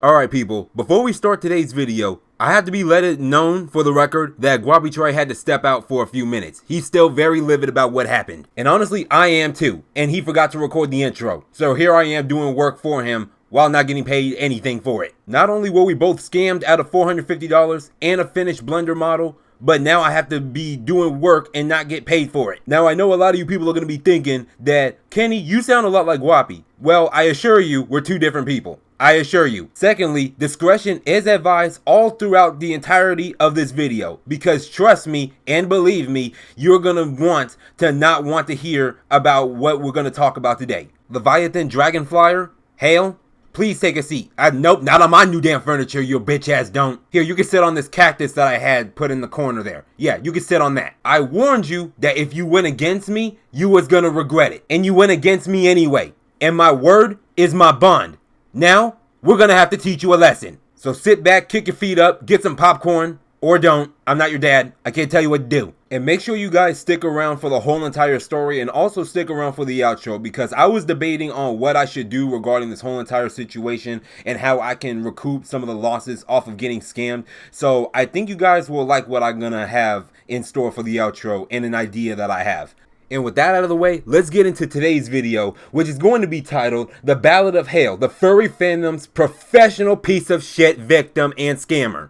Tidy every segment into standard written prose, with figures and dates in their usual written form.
Alright people, before we start today's video, I have to be let it known for the record that GwoppyTrai had to step out for a few minutes. He's still very livid about what happened. And honestly, I am too. And he forgot to record the intro. So here I am doing work for him while not getting paid anything for it. Not only were we both scammed out of $450 and a finished Blender model, but now I have to be doing work and not get paid for it. Now I know a lot of you people are going to be thinking that, Kenny, you sound a lot like Gwoppy. Well, I assure you, we're two different people. I assure you. Secondly, discretion is advised all throughout the entirety of this video, because trust me and believe me, you're gonna want to hear about what we're gonna talk about today. LeviathanDragonflyer, hail, please take a seat. Nope, not on my new damn furniture, you bitch ass don't. Here, you can sit on this cactus that I had put in the corner there. Yeah, you can sit on that. I warned you that if you went against me, you was gonna regret it. And you went against me anyway. And my word is my bond. Now, we're gonna have to teach you a lesson. So sit back, kick your feet up, get some popcorn, or don't. I'm not your dad. I can't tell you what to do. And make sure you guys stick around for the whole entire story, and also stick around for the outro, because I was debating on what I should do regarding this whole entire situation and how I can recoup some of the losses off of getting scammed. So I think you guys will like what I'm gonna have in store for the outro and an idea that I have. And with that out of the way, let's get into today's video, which is going to be titled The Ballad of Hale, the Furry Fandom's professional piece of shit victim and scammer.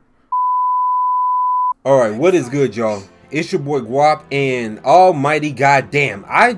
Alright, what is good, y'all? It's your boy Gwop, and almighty goddamn, I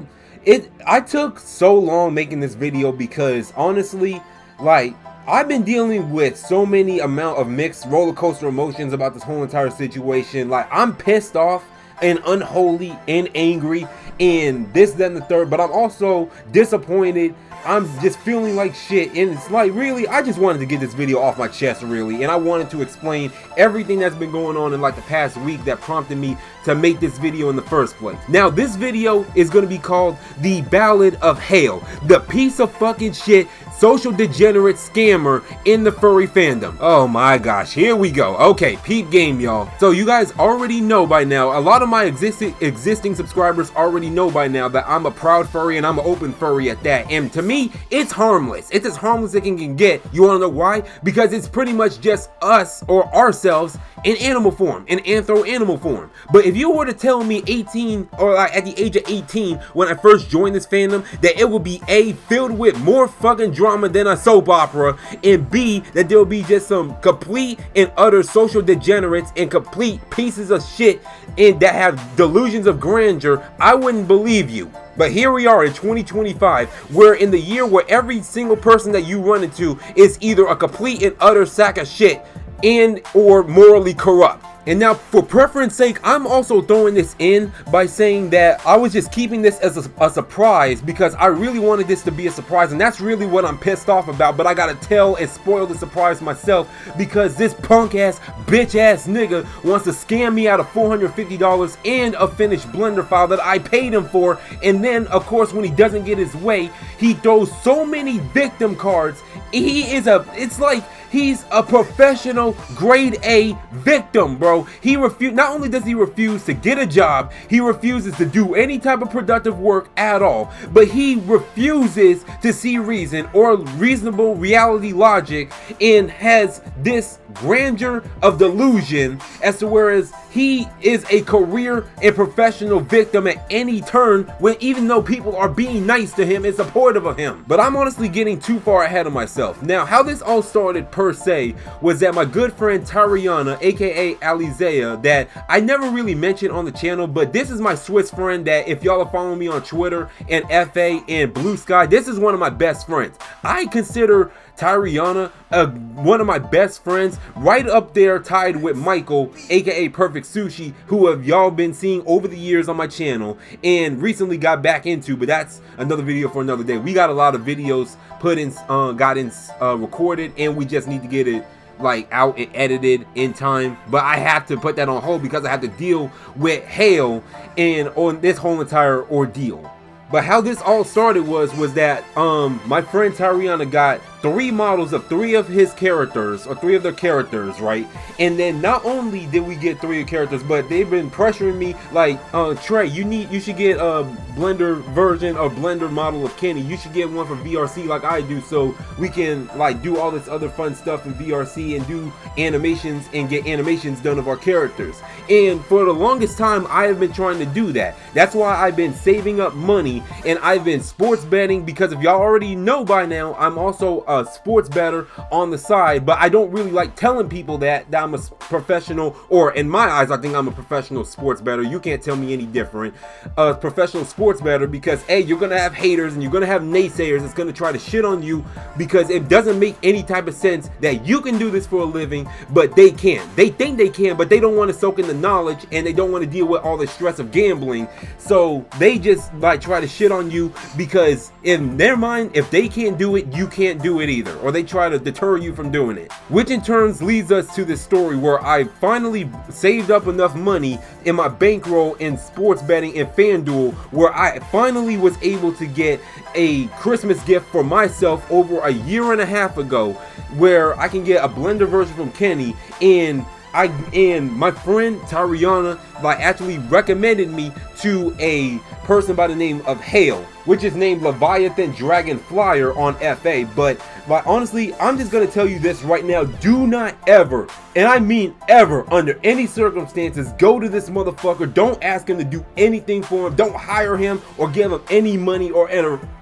took so long making this video because honestly, like, I've been dealing with so many amount of mixed roller coaster emotions about this whole entire situation. Like, I'm pissed off and unholy and angry and this, that, and the third, but I'm also disappointed. I'm just feeling like shit, and it's like, really, I just wanted to get this video off my chest, really, and I wanted to explain everything that's been going on in like the past week that prompted me to make this video in the first place. Now, this video is going to be called The Ballad of Hale, the piece of fucking shit social degenerate scammer in the furry fandom. Oh my gosh, here we go. Okay, peep game, y'all. So you guys already know by now, a lot of my existing subscribers already know by now that I'm a proud furry and I'm an open furry at that. And to me, it's harmless. It's as harmless as it can get. You wanna know why? Because it's pretty much just us or ourselves in animal form, in anthro animal form. But if you were to tell me 18 or like at the age of 18 when I first joined this fandom that it would be A, filled with more fucking drama than a soap opera, and B, that there will be just some complete and utter social degenerates and complete pieces of shit and that have delusions of grandeur, I wouldn't believe you. But here we are in 2025, where in the year where every single person that you run into is either a complete and utter sack of shit and or morally corrupt. And now, for preference sake, I'm also throwing this in by saying that I was just keeping this as a surprise because I really wanted this to be a surprise, and that's really what I'm pissed off about. But I gotta tell and spoil the surprise myself because this punk ass, bitch ass nigga wants to scam me out of $450 and a finished Blender file that I paid him for. And then, of course, when he doesn't get his way, he throws so many victim cards. It's like he's a professional grade A victim, bro. Not only does he refuse to get a job, he refuses to do any type of productive work at all, but he refuses to see reason or reasonable reality logic and has this grandeur of delusion as to whereas he is a career and professional victim at any turn, when even though people are being nice to him and supportive of him. But I'm honestly getting too far ahead of myself. Now, how this all started per se was that my good friend Tariana, aka Alizea, that I never really mentioned on the channel, but this is my Swiss friend that if y'all are following me on Twitter and FA and BlueSky, this is one of my best friends. I consider Tariana one of my best friends, right up there tied with Michael, aka Perfect Sushi, who have y'all been seeing over the years on my channel and recently got back into, but that's another video for another day. We got a lot of videos recorded, and we just need to get it like out and edited in time, but I have to put that on hold because I have to deal with Hale and on this whole entire ordeal. But how this all started was that my friend Tariana got 3 models of 3 of his characters, or 3 of their characters, right? And then not only did we get 3 characters, but they've been pressuring me like, Trai, you should get a Blender version or Blender model of Kenny. You should get one for VRC like I do, so we can like do all this other fun stuff in VRC and do animations and get animations done of our characters. And for the longest time, I have been trying to do that. That's why I've been saving up money, and I've been sports betting, because if y'all already know by now, I'm also a sports bettor on the side, but I don't really like telling people that I'm a professional, or in my eyes, I think I'm a professional sports bettor. You can't tell me any different. A professional sports bettor, because A, you're gonna have haters and you're gonna have naysayers that's gonna try to shit on you, because it doesn't make any type of sense that you can do this for a living, but they can't. They think they can, but they don't want to soak in the knowledge, and they don't want to deal with all the stress of gambling, so they just like try to shit on you, because in their mind, if they can't do it, you can't do it either, or they try to deter you from doing it. Which in turn leads us to this story where I finally saved up enough money in my bankroll in sports betting and FanDuel, where I finally was able to get a Christmas gift for myself over a year and a half ago, where I can get a Blender version from Kenny, and my friend Tariana like actually recommended me to a person by the name of Hale, which is named LeviathanDragonflyer on FA. But like honestly, I'm just gonna tell you this right now: do not ever, and I mean ever, under any circumstances, go to this motherfucker. Don't ask him to do anything for him. Don't hire him or give him any money or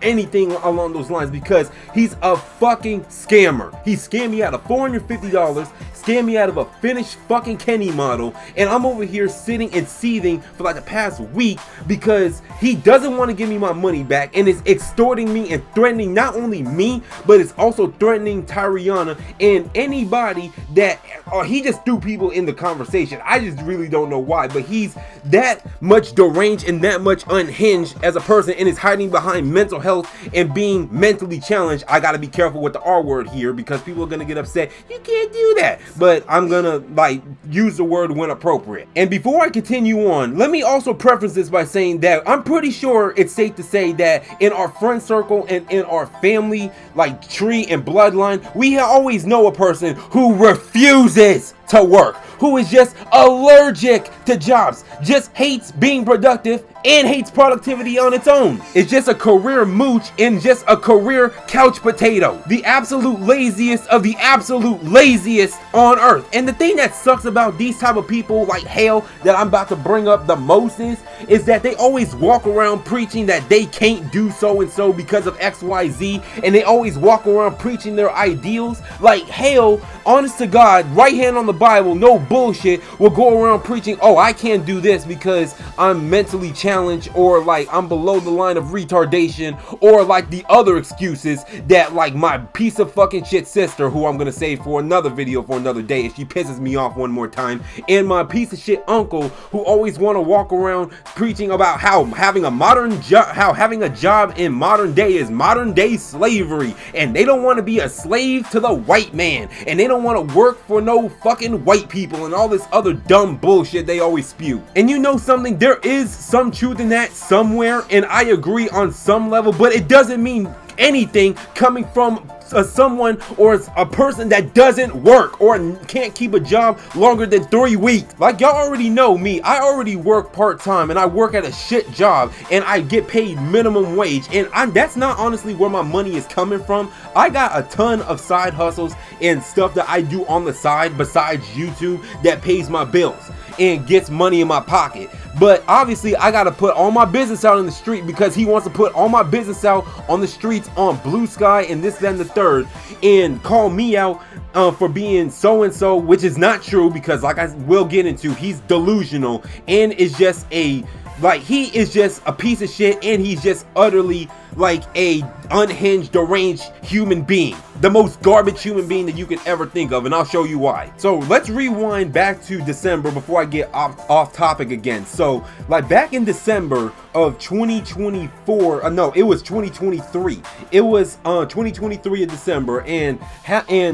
anything along those lines, because he's a fucking scammer. He scammed me out of $450, scammed me out of a finished fucking Kenny model, and I'm over here sitting and seething for like the past week because he doesn't want to give me my money back, and is extorting me and threatening not only me, but it's also threatening Tariana and anybody that, or he just threw people in the conversation. I just really don't know why, but he's that much deranged and that much unhinged as a person, and is hiding behind mental health and being mentally challenged. I gotta be careful with the R word here, because people are gonna get upset. You can't do that, but I'm gonna like use the word when appropriate. And before I continue on, let me also preface this by saying that I'm pretty sure it's safe to say that in our friend circle and in our family like tree and bloodline, we always know a person who refuses to work, who is just allergic to jobs, just hates being productive and hates productivity on its own. It's just a career mooch and just a career couch potato. The absolute laziest of the absolute laziest on earth. And the thing that sucks about these type of people like Hale that I'm about to bring up the most is that they always walk around preaching that they can't do so and so because of XYZ, and they always walk around preaching their ideals. Like Hale, honest to God, right hand on the Bible, no bullshit, will go around preaching, oh, I can't do this because I'm mentally challenged, or like I'm below the line of retardation, or like the other excuses that like my piece of fucking shit sister, who I'm gonna save for another video for another day if she pisses me off one more time, and my piece of shit uncle, who always want to walk around preaching about how having a job in modern day is modern day slavery, and they don't want to be a slave to the white man, and they don't want to work for no fucking white people, and all this other dumb bullshit they always spew. And you know something, there is some truth in that somewhere, and I agree on some level, but it doesn't mean anything coming from someone or a person that doesn't work or can't keep a job longer than 3 weeks. Like y'all already know me, I already work part-time, and I work at a shit job, and I get paid minimum wage, and that's not honestly where my money is coming from. I got a ton of side hustles and stuff that I do on the side besides YouTube that pays my bills and gets money in my pocket. But obviously I gotta put all my business out in the street, because he wants to put all my business out on the streets on BlueSky and this, that, and the third, and call me out for being so and so, which is not true, because like I will get into, he's delusional and is just a he is just a piece of shit, and he's just utterly like a unhinged, deranged human being. The most garbage human being that you could ever think of, and I'll show you why. So let's rewind back to December before I get off topic again. So like back in December of 2024, no, it was 2023. It was 2023 in December, and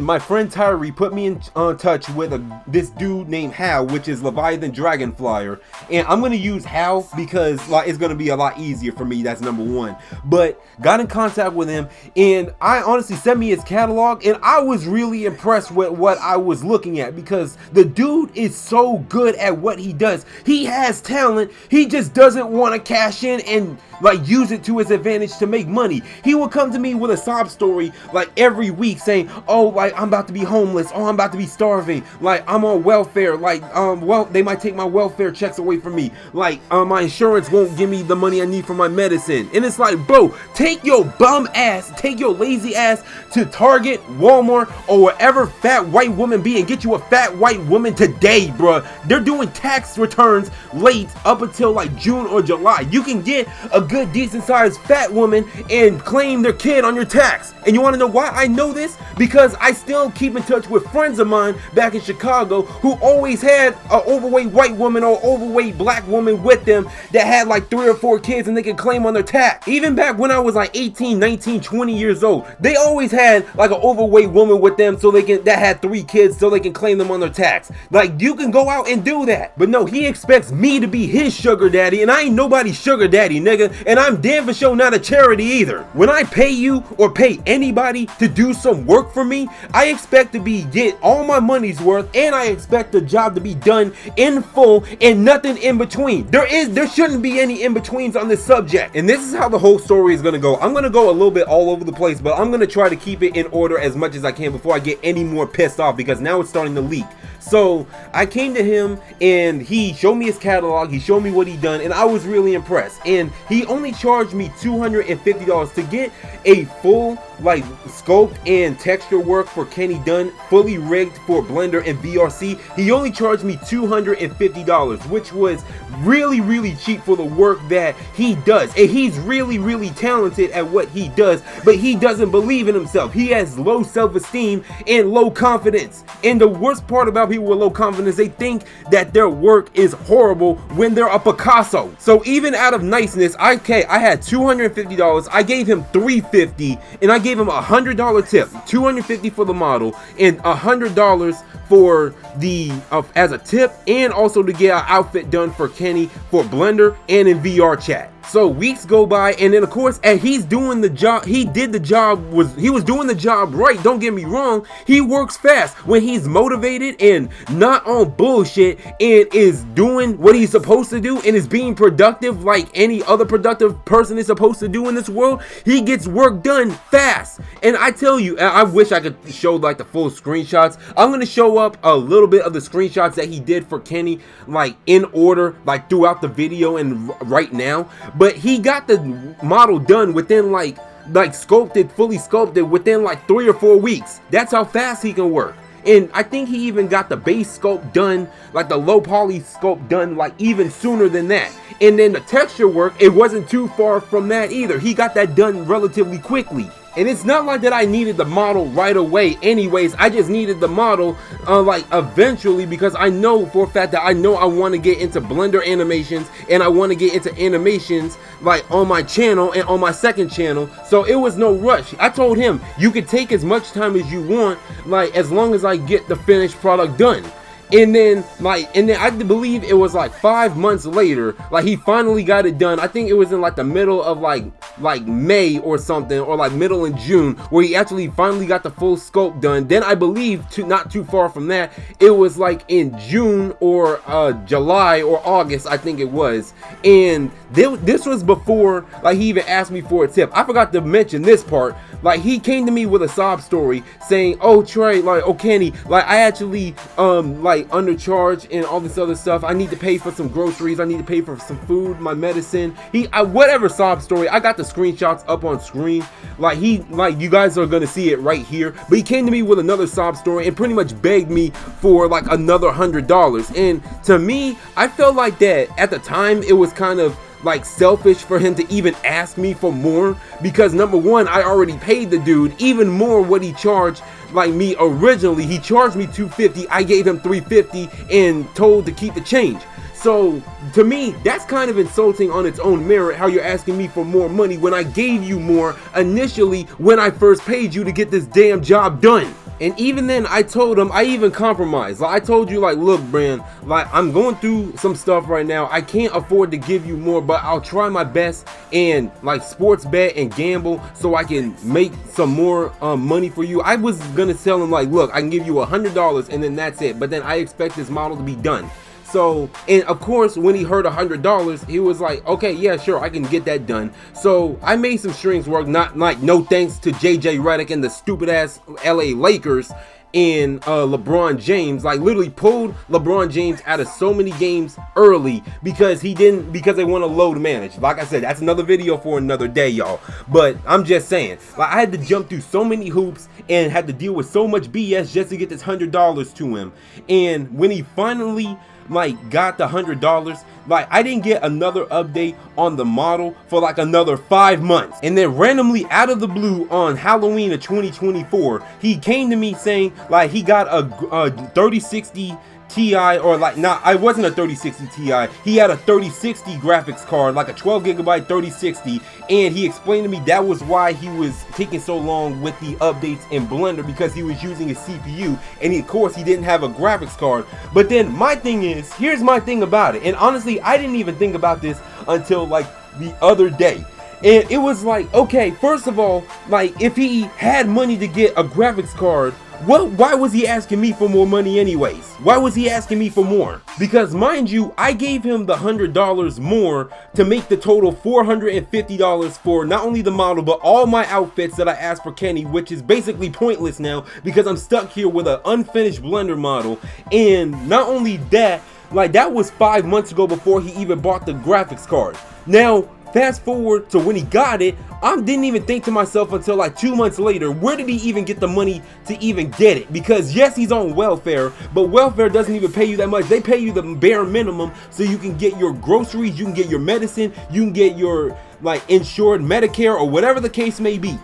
my friend Trai put me in touch with this dude named Hal, which is LeviathanDragonflyer, and I'm gonna use Hal because like it's gonna be a lot easier for me. That's number one. But got in contact with him, and I honestly sent me his catalog, and I was really impressed with what I was looking at, because the dude is so good at what he does. He has talent, he just doesn't want to cash in and like use it to his advantage to make money. He will come to me with a sob story like every week saying, oh, like I'm about to be homeless, oh, I'm about to be starving, like I'm on welfare, like well, they might take my welfare checks away from me, like my insurance won't give me the money I need for my medicine. And it's like, bro, take your bum ass, take your lazy ass to Target, Walmart, or wherever fat white woman be and get you a fat white woman today, bruh. They're doing tax returns late up until like June or July. You can get a good decent sized fat woman and claim their kid on your tax. And you want to know why I know this? Because I still keep in touch with friends of mine back in Chicago who always had an overweight white woman or overweight black woman with them that had like 3 or 4 kids and they can claim on their tax. Even back when I was like 18, 19, 20 years old, they always had like an overweight woman with them so they can, that had 3 kids so they can claim them on their tax. Like, you can go out and do that. But no, he expects me to be his sugar daddy, and I ain't nobody's sugar daddy, nigga, and I'm damn for sure not a charity either. When I pay you or pay anybody to do some work for me, I expect to get all my money's worth, and I expect the job to be done in full and nothing in between. There shouldn't be any in-betweens on this subject. And this is how the whole story is gonna go. I'm gonna go a little bit all over the place, but I'm gonna try to keep it in order as much as I can before I get any more pissed off, because now it's starting to leak. So I came to him and he showed me his catalog, he showed me what he done, and I was really impressed. And he only charged me $250 to get a full like sculpt and texture work for Kenny done, fully rigged for Blender and VRC. He only charged me $250, which was really cheap for the work that he does. And he's really talented at what he does, but he doesn't believe in himself. He has low self-esteem and low confidence. And the worst part about people with low confidence, they think that their work is horrible when they're a Picasso. So even out of niceness, I had $250, I gave him $350, and I gave him a $100 tip, $250 for the model and $100 for the as a tip, and also to get an outfit done for Kenny for Blender and in VRChat. So weeks go by, and then of course, as he's doing the job, he was doing the job right, don't get me wrong. He works fast when he's motivated and not on bullshit and is doing what he's supposed to do and is being productive like any other productive person is supposed to do in this world. He gets work done fast. And I tell you, I wish I could show like the full screenshots. I'm gonna show up a little bit of the screenshots that he did for Kenny, like in order, like throughout the video and right now. But he got the model done within like fully sculpted within like 3 or 4 weeks. That's how fast he can work. And I think he even got the base sculpt done, like the low poly sculpt done, like even sooner than that. And then the texture work, it wasn't too far from that either. He got that done relatively quickly. And it's not like that I needed the model right away anyways. I just needed the model like eventually, because I know for a fact that I want to get into Blender animations, and I want to get into animations like on my channel and on my second channel. So it was no rush. I told him, you could take as much time as you want, like as long as I get the finished product done. And then I believe it was like 5 months later, like he finally got it done. I think it was in like the middle of like May or something, or like middle in June, where he actually finally got the full sculpt done. Then I believe not too far from that, it was like in June or July or August, I think it was. And this was before like he even asked me for a tip. I forgot to mention this part. Like he came to me with a sob story saying, oh Trai, like, oh Kenny, like I actually like undercharged and all this other stuff. I need to pay for some groceries, I need to pay for some food, my medicine. Whatever sob story, I got the screenshots up on screen. Like you guys are gonna see it right here. But he came to me with another sob story and pretty much begged me for like another $100. And to me, I felt like that at the time it was kind of like selfish for him to even ask me for more, because number one, I already paid the dude even more what he charged like me originally. He charged me $250, I gave him $350 and told to keep the change. So to me, that's kind of insulting on its own merit, how you're asking me for more money when I gave you more initially when I first paid you to get this damn job done. And even then, I told him, I even compromised. Like, I told you, like, look, Brand, like, I'm going through some stuff right now. I can't afford to give you more, but I'll try my best and, like, sports bet and gamble so I can make some more money for you. I was gonna tell him, like, look, I can give you $100 and then that's it. But then I expect this model to be done. So, and of course, when he heard $100, he was like, okay, yeah, sure, I can get that done. So I made some strings work, not like no thanks to JJ Redick and the stupid ass LA Lakers and LeBron James. Like, literally pulled LeBron James out of so many games early because they want to load manage. Like I said, that's another video for another day, y'all. But I'm just saying, like, I had to jump through so many hoops and had to deal with so much BS just to get this $100 to him. And when he finally like got the $100, like, I didn't get another update on the model for like another 5 months. And then randomly out of the blue on Halloween of 2024, he came to me saying like he got a 3060 Ti, or like, nah, I wasn't a 3060 Ti. He had a 3060 graphics card, like a 12 gigabyte 3060, and he explained to me that was why he was taking so long with the updates in Blender, because he was using his CPU, and of course he didn't have a graphics card. But then my thing is, here's my thing about it, and honestly, I didn't even think about this until like the other day. And it was like, okay, first of all, like, if he had money to get a graphics card, why was he asking me for more money anyways? Why was he asking me for more? Because mind you, I gave him the $100 more to make the total $450 for not only the model, but all my outfits that I asked for Kenny, which is basically pointless now because I'm stuck here with an unfinished Blender model. And not only that, like, that was 5 months ago before he even bought the graphics card. Now, fast forward to when he got it, I didn't even think to myself until like 2 months later, where did he even get the money to even get it? Because yes, he's on welfare, but welfare doesn't even pay you that much. They pay you the bare minimum so you can get your groceries, you can get your medicine, you can get your like insured Medicare or whatever the case may be.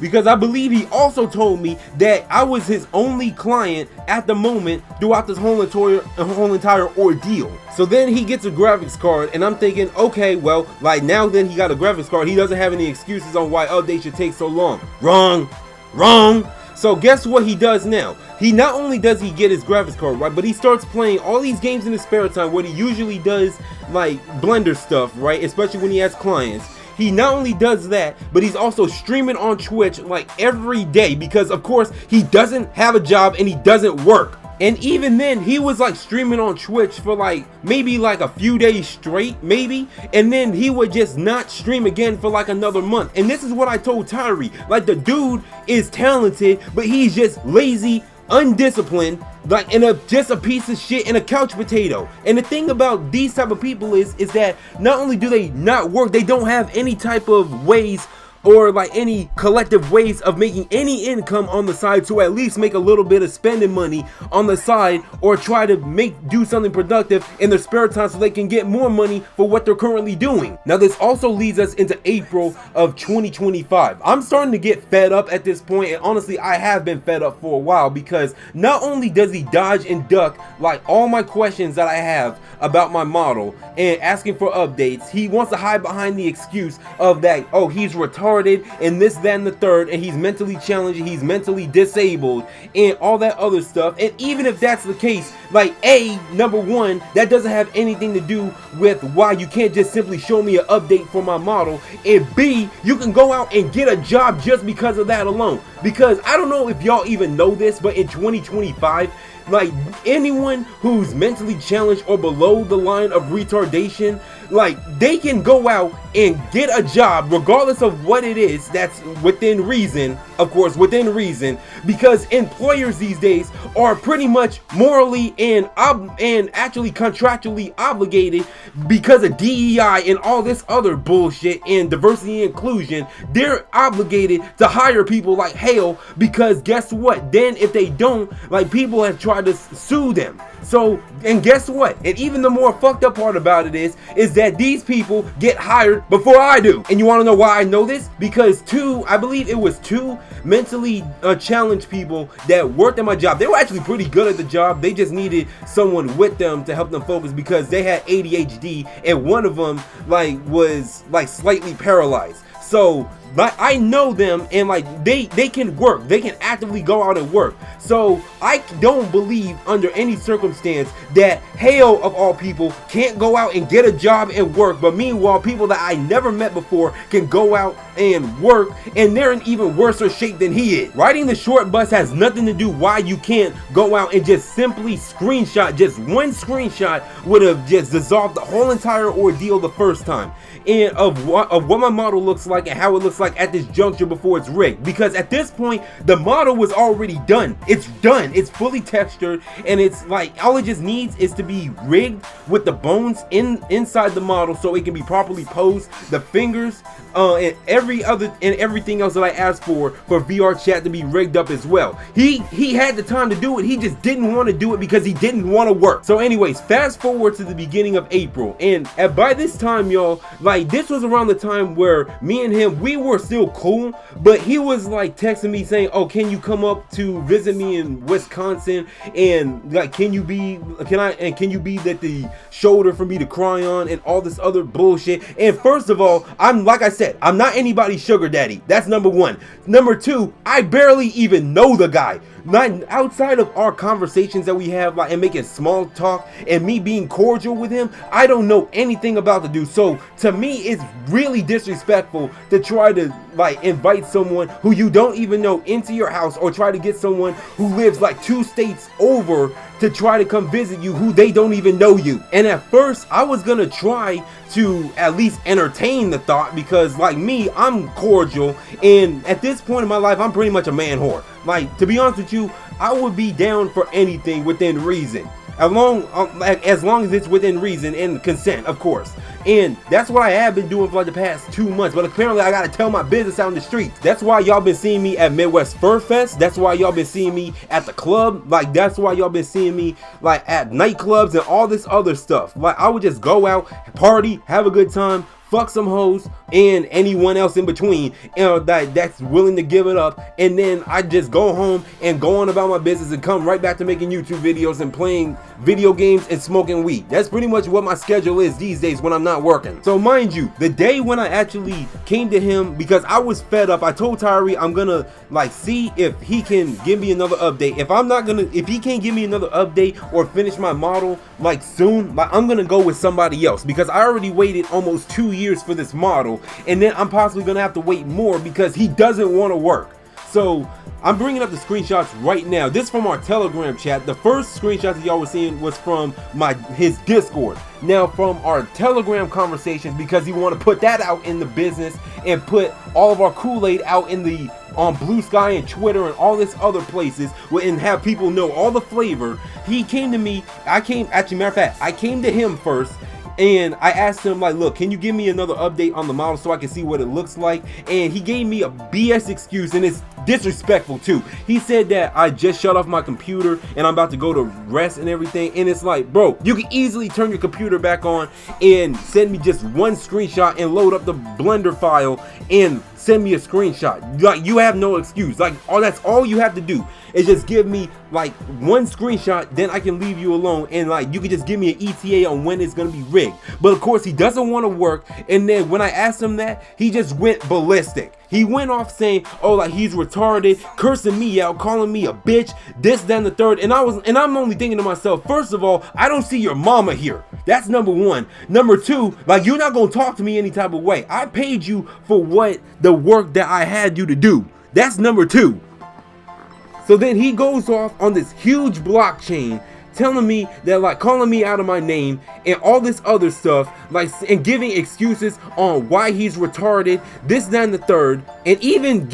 Because I believe he also told me that I was his only client at the moment throughout this whole entire ordeal. So then he gets a graphics card, and I'm thinking, okay, well, like, now that he got a graphics card, he doesn't have any excuses on why updates should take so long. Wrong. So guess what he does now? He not only does he get his graphics card, right, but he starts playing all these games in his spare time, what he usually does, like Blender stuff, right, especially when he has clients. He not only does that, but he's also streaming on Twitch like every day because, of course, he doesn't have a job and he doesn't work. And even then, he was like streaming on Twitch for like maybe like a few days straight, maybe, and then he would just not stream again for like another month. And this is what I told Trai, like, the dude is talented, but he's just lazy, undisciplined, like, and just a piece of shit and a couch potato. And the thing about these type of people is that not only do they not work, they don't have any type of ways or like any collective ways of making any income on the side to at least make a little bit of spending money on the side, or try to do something productive in their spare time so they can get more money for what they're currently doing. Now this also leads us into April of 2025. I'm starting to get fed up at this point, and honestly I have been fed up for a while, because not only does he dodge and duck like all my questions that I have about my model and asking for updates, he wants to hide behind the excuse of that, oh, he's retarded and this, that, and the third, and he's mentally challenged, he's mentally disabled, and all that other stuff. And even if that's the case, like, number one, that doesn't have anything to do with why you can't just simply show me an update for my model, and B, you can go out and get a job just because of that alone. Because I don't know if y'all even know this, but in 2025, like, anyone who's mentally challenged or below the line of retardation, like, they can go out and get a job regardless of what it is, that's within reason, of course, within reason, because employers these days are pretty much morally and actually contractually obligated, because of DEI and all this other bullshit and diversity and inclusion. They're obligated to hire people like hell, because guess what, then if they don't, like, people have tried to sue them. So, and guess what? And even the more fucked up part about it is that these people get hired before I do. And you want to know why I know this? Because I believe it was two mentally challenged people that worked at my job. They were actually pretty good at the job. They just needed someone with them to help them focus because they had ADHD, and one of them like was like slightly paralyzed. So like, I know them, and like they can work, they can actively go out and work. So I don't believe under any circumstance that Hale of all people can't go out and get a job and work, but meanwhile people that I never met before can go out and work, and they're in even worse shape than he is. Riding the short bus has nothing to do why you can't go out and just simply screenshot. Just one screenshot would have just dissolved the whole entire ordeal the first time, and of what my model looks like and how it looks like at this juncture before it's rigged. Because at this point the model was already done. It's done, it's fully textured, and it's like all it just needs is to be rigged with the bones inside the model so it can be properly posed, the fingers, and everything else that I asked for VRChat to be rigged up as well. He had the time to do it, he just didn't want to do it because he didn't want to work. So anyways, fast forward to the beginning of April, and by this time, y'all, like this was around the time where me and him, we were still cool, but he was like texting me saying, oh, can you come up to visit me in Wisconsin, and like can you be that the shoulder for me to cry on, and all this other bullshit. And first of all, like I said, I'm not anybody's sugar daddy. That's number one. Number two, I barely even know the guy. Not outside of our conversations that we have, like, and making small talk and me being cordial with him, I don't know anything about the dude. So to me, it's really disrespectful to try to like invite someone who you don't even know into your house, or try to get someone who lives like 2 states over to try to come visit you who they don't even know you. And at first I was gonna try to at least entertain the thought, because like me, I'm cordial, and at this point in my life I'm pretty much a man whore. Like, to be honest with you, I would be down for anything within reason, as long as it's within reason and consent, of course. And that's what I have been doing for like the past 2 months, but apparently I gotta tell my business out in the streets. That's why y'all been seeing me at Midwest Fur Fest. That's why y'all been seeing me at the club. Like, that's why y'all been seeing me like at nightclubs and all this other stuff. Like, I would just go out, party, have a good time, fuck some hoes and anyone else in between, you know, that's willing to give it up, and then I just go home and go on about my business and come right back to making YouTube videos and playing video games and smoking weed. That's pretty much what my schedule is these days when I'm not working. So mind you, the day when I actually came to him, because I was fed up, I told Trai I'm gonna like see if he can give me another update. If he can't give me another update or finish my model like soon, like I'm gonna go with somebody else, because I already waited almost 2 years for this model, and then I'm possibly gonna have to wait more because he doesn't want to work. So I'm bringing up the screenshots right now. This is from our Telegram chat. The first screenshot that y'all were seeing was from his Discord. Now from our Telegram conversations, because he want to put that out in the business and put all of our Kool-Aid out in the on BlueSky and Twitter and all this other places, and have people know all the flavor. He came to me. Matter of fact, I came to him first, and I asked him like, look, can you give me another update on the model so I can see what it looks like? And he gave me a BS excuse, and it's disrespectful too. He said that I just shut off my computer and I'm about to go to rest and everything, and it's like, bro, you can easily turn your computer back on and send me just one screenshot and load up the Blender file and send me a screenshot. Like, you have no excuse. Like, that's all you have to do is just give me like one screenshot, then I can leave you alone, and like you can just give me an ETA on when it's gonna be rigged. But of course he doesn't want to work, and then when I asked him that, he just went ballistic. He went off saying, oh, like he's retarded, cursing me out, calling me a bitch, this, that, and the third. And I'm only thinking to myself, first of all, I don't see your mama here. That's number one. Number two, like, you're not gonna talk to me any type of way. I paid you for the work that I had you to do. That's number two. So then he goes off on this huge blockchain telling me that, like, calling me out of my name and all this other stuff, like, and giving excuses on why he's retarded, this, that, and the third, and even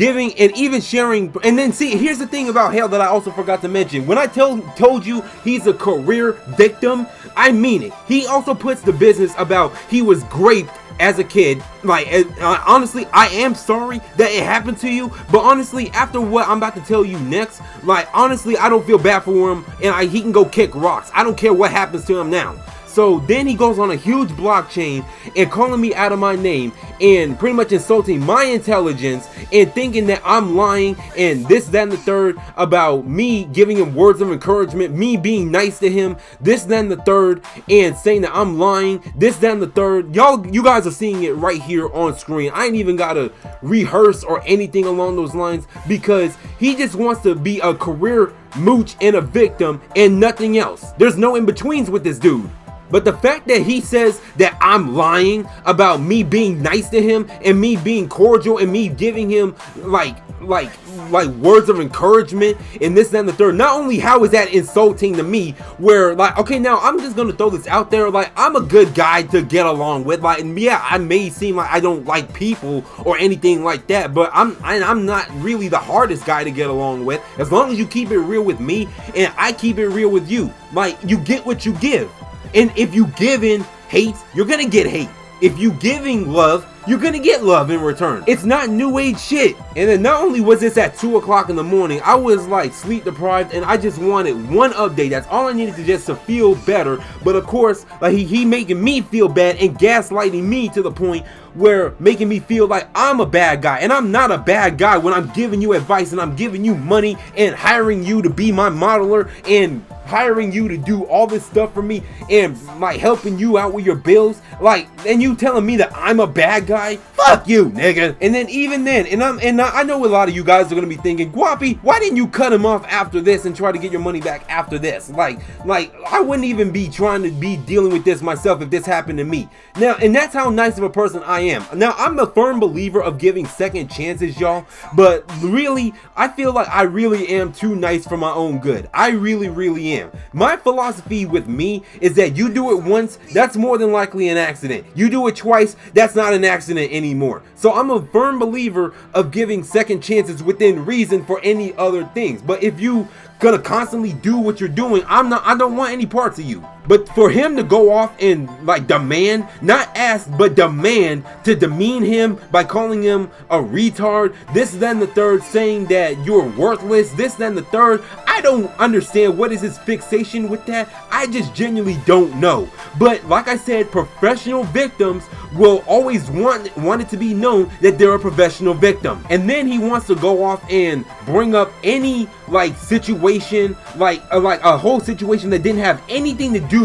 sharing. And then see, here's the thing about Hale that I also forgot to mention. When I told you he's a career victim, I mean it. He also puts the business about he was raped as a kid. Like, honestly, I am sorry that it happened to you, but honestly, after what I'm about to tell you next, like, honestly, I don't feel bad for him, and he can go kick rocks. I don't care what happens to him now. So So then he goes on a huge blockchain and calling me out of my name and pretty much insulting my intelligence and thinking that I'm lying and this, that, and the third about me giving him words of encouragement, me being nice to him, this, that, and the third, and saying that I'm lying, this, that, and the third. You guys are seeing it right here on screen. I ain't even gotta rehearse or anything along those lines because he just wants to be a career mooch and a victim and nothing else. There's no in-betweens with this dude. But the fact that he says that I'm lying about me being nice to him and me being cordial and me giving him like words of encouragement and this, that, and the third, not only how is that insulting to me, where like, okay, now I'm just gonna throw this out there, like I'm a good guy to get along with, like, and yeah, I may seem like I don't like people or anything like that, but I'm not really the hardest guy to get along with, as long as you keep it real with me and I keep it real with you. Like, you get what you give. And if you give in hate, you're gonna get hate. If you giving love, you're gonna get love in return. It's not new age shit. And then not only was this at 2 o'clock in the morning, I was like sleep deprived and I just wanted one update. That's all I needed to just to feel better. But of course, like he making me feel bad and gaslighting me to the point where making me feel like I'm a bad guy. And I'm not a bad guy when I'm giving you advice and I'm giving you money and hiring you to be my modeler and hiring you to do all this stuff for me and like helping you out with your bills, like, and you telling me that I'm a bad guy? Fuck you, nigga. And then even then, and I know a lot of you guys are gonna be thinking, Gwoppy, why didn't you cut him off after this and try to get your money back after this? Like I wouldn't even be trying to be dealing with this myself if this happened to me. Now, and that's how nice of a person I am. Now, I'm a firm believer of giving second chances, y'all, but really, I feel like I really am too nice for my own good. I really am. My philosophy with me is that you do it once, that's more than likely an accident. You do it twice, that's not an accident anymore. So I'm a firm believer of giving second chances within reason for any other things. But if you gonna constantly do what you're doing, I don't want any parts of you. But for him to go off and like demand, not ask, but demand to demean him by calling him a retard, this, then the third, saying that you're worthless, this, then the third, I don't understand what is his fixation with that. I just genuinely don't know. But like I said, professional victims will always want it to be known that they're a professional victim. And then he wants to go off and bring up any like situation, like a whole situation that didn't have anything to do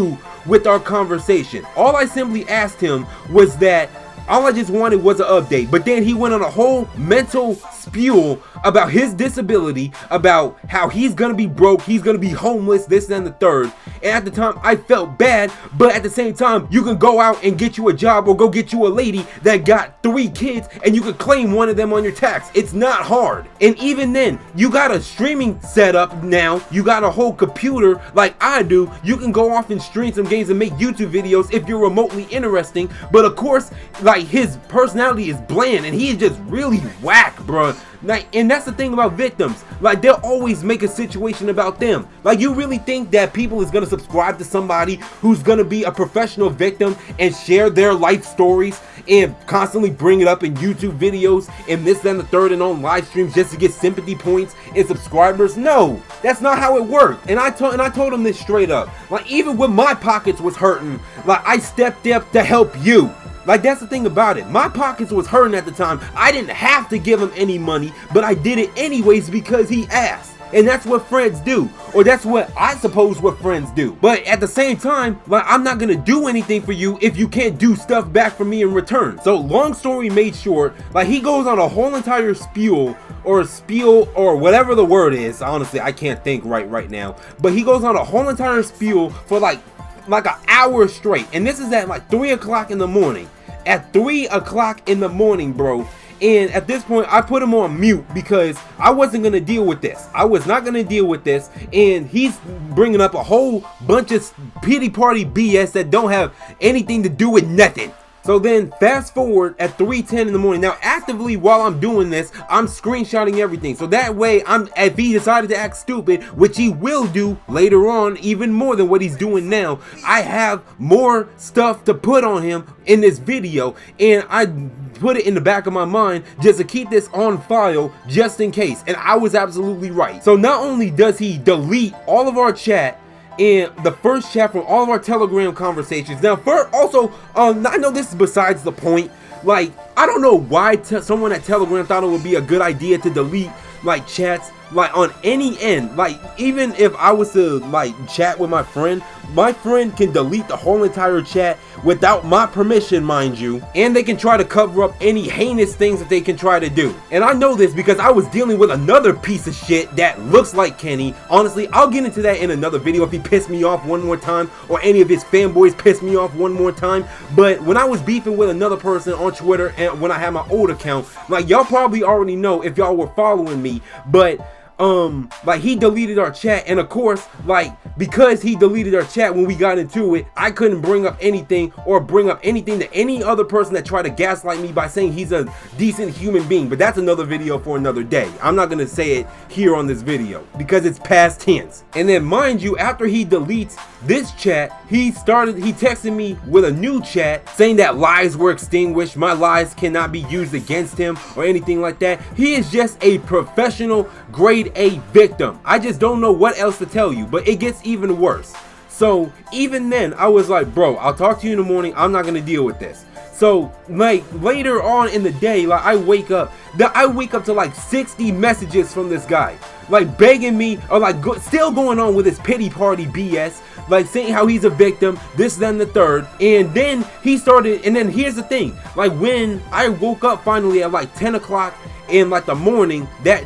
with our conversation. All I simply asked him was that all I just wanted was an update, but then he went on a whole mental spew about his disability, about how he's gonna be broke, he's gonna be homeless, this and the third. And at the time I felt bad, but at the same time, you can go out and get you a job or go get you a lady that got 3 kids and you could claim one of them on your tax. It's not hard. And even then, you got a streaming setup now, you got a whole computer like I do, you can go off and stream some games and make YouTube videos if you're remotely interesting. But of course, like, his personality is bland and he is just really whack, bruh. Like, and that's the thing about victims, like, they'll always make a situation about them. Like, you really think that people is gonna subscribe to somebody who's gonna be a professional victim and share their life stories and constantly bring it up in YouTube videos and this, then the third, and on live streams just to get sympathy points and subscribers? No, that's not how it worked. And I told him this straight up. Like, even when my pockets was hurting, like, I stepped up to help you. Like, that's the thing about it. My pockets was hurting at the time. I didn't have to give him any money, but I did it anyways because he asked. And that's what friends do. Or that's what I suppose what friends do. But at the same time, like, I'm not gonna do anything for you if you can't do stuff back for me in return. So long story made short, like, he goes on a whole entire spiel or whatever the word is. Honestly, I can't think right now. But he goes on a whole entire spiel for like an hour straight. And this is at like 3 o'clock in the morning. At 3 o'clock in the morning, bro. And at this point, I put him on mute because I wasn't going to deal with this. I was not going to deal with this. And he's bringing up a whole bunch of pity party BS that don't have anything to do with nothing. So then fast forward at 3:10 in the morning. Now actively while I'm doing this, I'm screenshotting everything. So that way, if he decided to act stupid, which he will do later on, even more than what he's doing now, I have more stuff to put on him in this video. And I put it in the back of my mind just to keep this on file just in case. And I was absolutely right. So not only does he delete all of our chat, in the first chat from all of our Telegram conversations. Now, also, I know this is besides the point. Like, I don't know why someone at Telegram thought it would be a good idea to delete like chats like on any end. Like, even if I was to like chat with my friend can delete the whole entire chat without my permission, mind you, and they can try to cover up any heinous things that they can try to do. And I know this because I was dealing with another piece of shit that looks like Kenny. Honestly, I'll get into that in another video if he pissed me off one more time, or any of his fanboys piss me off one more time. But when I was beefing with another person on Twitter, and when I had my old account, like, y'all probably already know if y'all were following me, but like, he deleted our chat, and of course, like, because he deleted our chat when we got into it, I couldn't bring up anything to any other person that tried to gaslight me by saying he's a decent human being. But that's another video for another day. I'm not gonna say it here on this video because it's past tense. And then, mind you, after he deletes this chat, he texted me with a new chat saying that lies were extinguished, my lies cannot be used against him or anything like that. He is just a professional grade A victim. I just don't know what else to tell you, but it gets even worse. So even then, I was like, bro, I'll talk to you in the morning, I'm not gonna deal with this. So like later on in the day, like, I wake up to like 60 messages from this guy, like begging me, or like still going on with his pity party BS, like saying how he's a victim, this, then the third. And then he started, and then here's the thing, like, when I woke up finally at like 10 o'clock in like the morning, that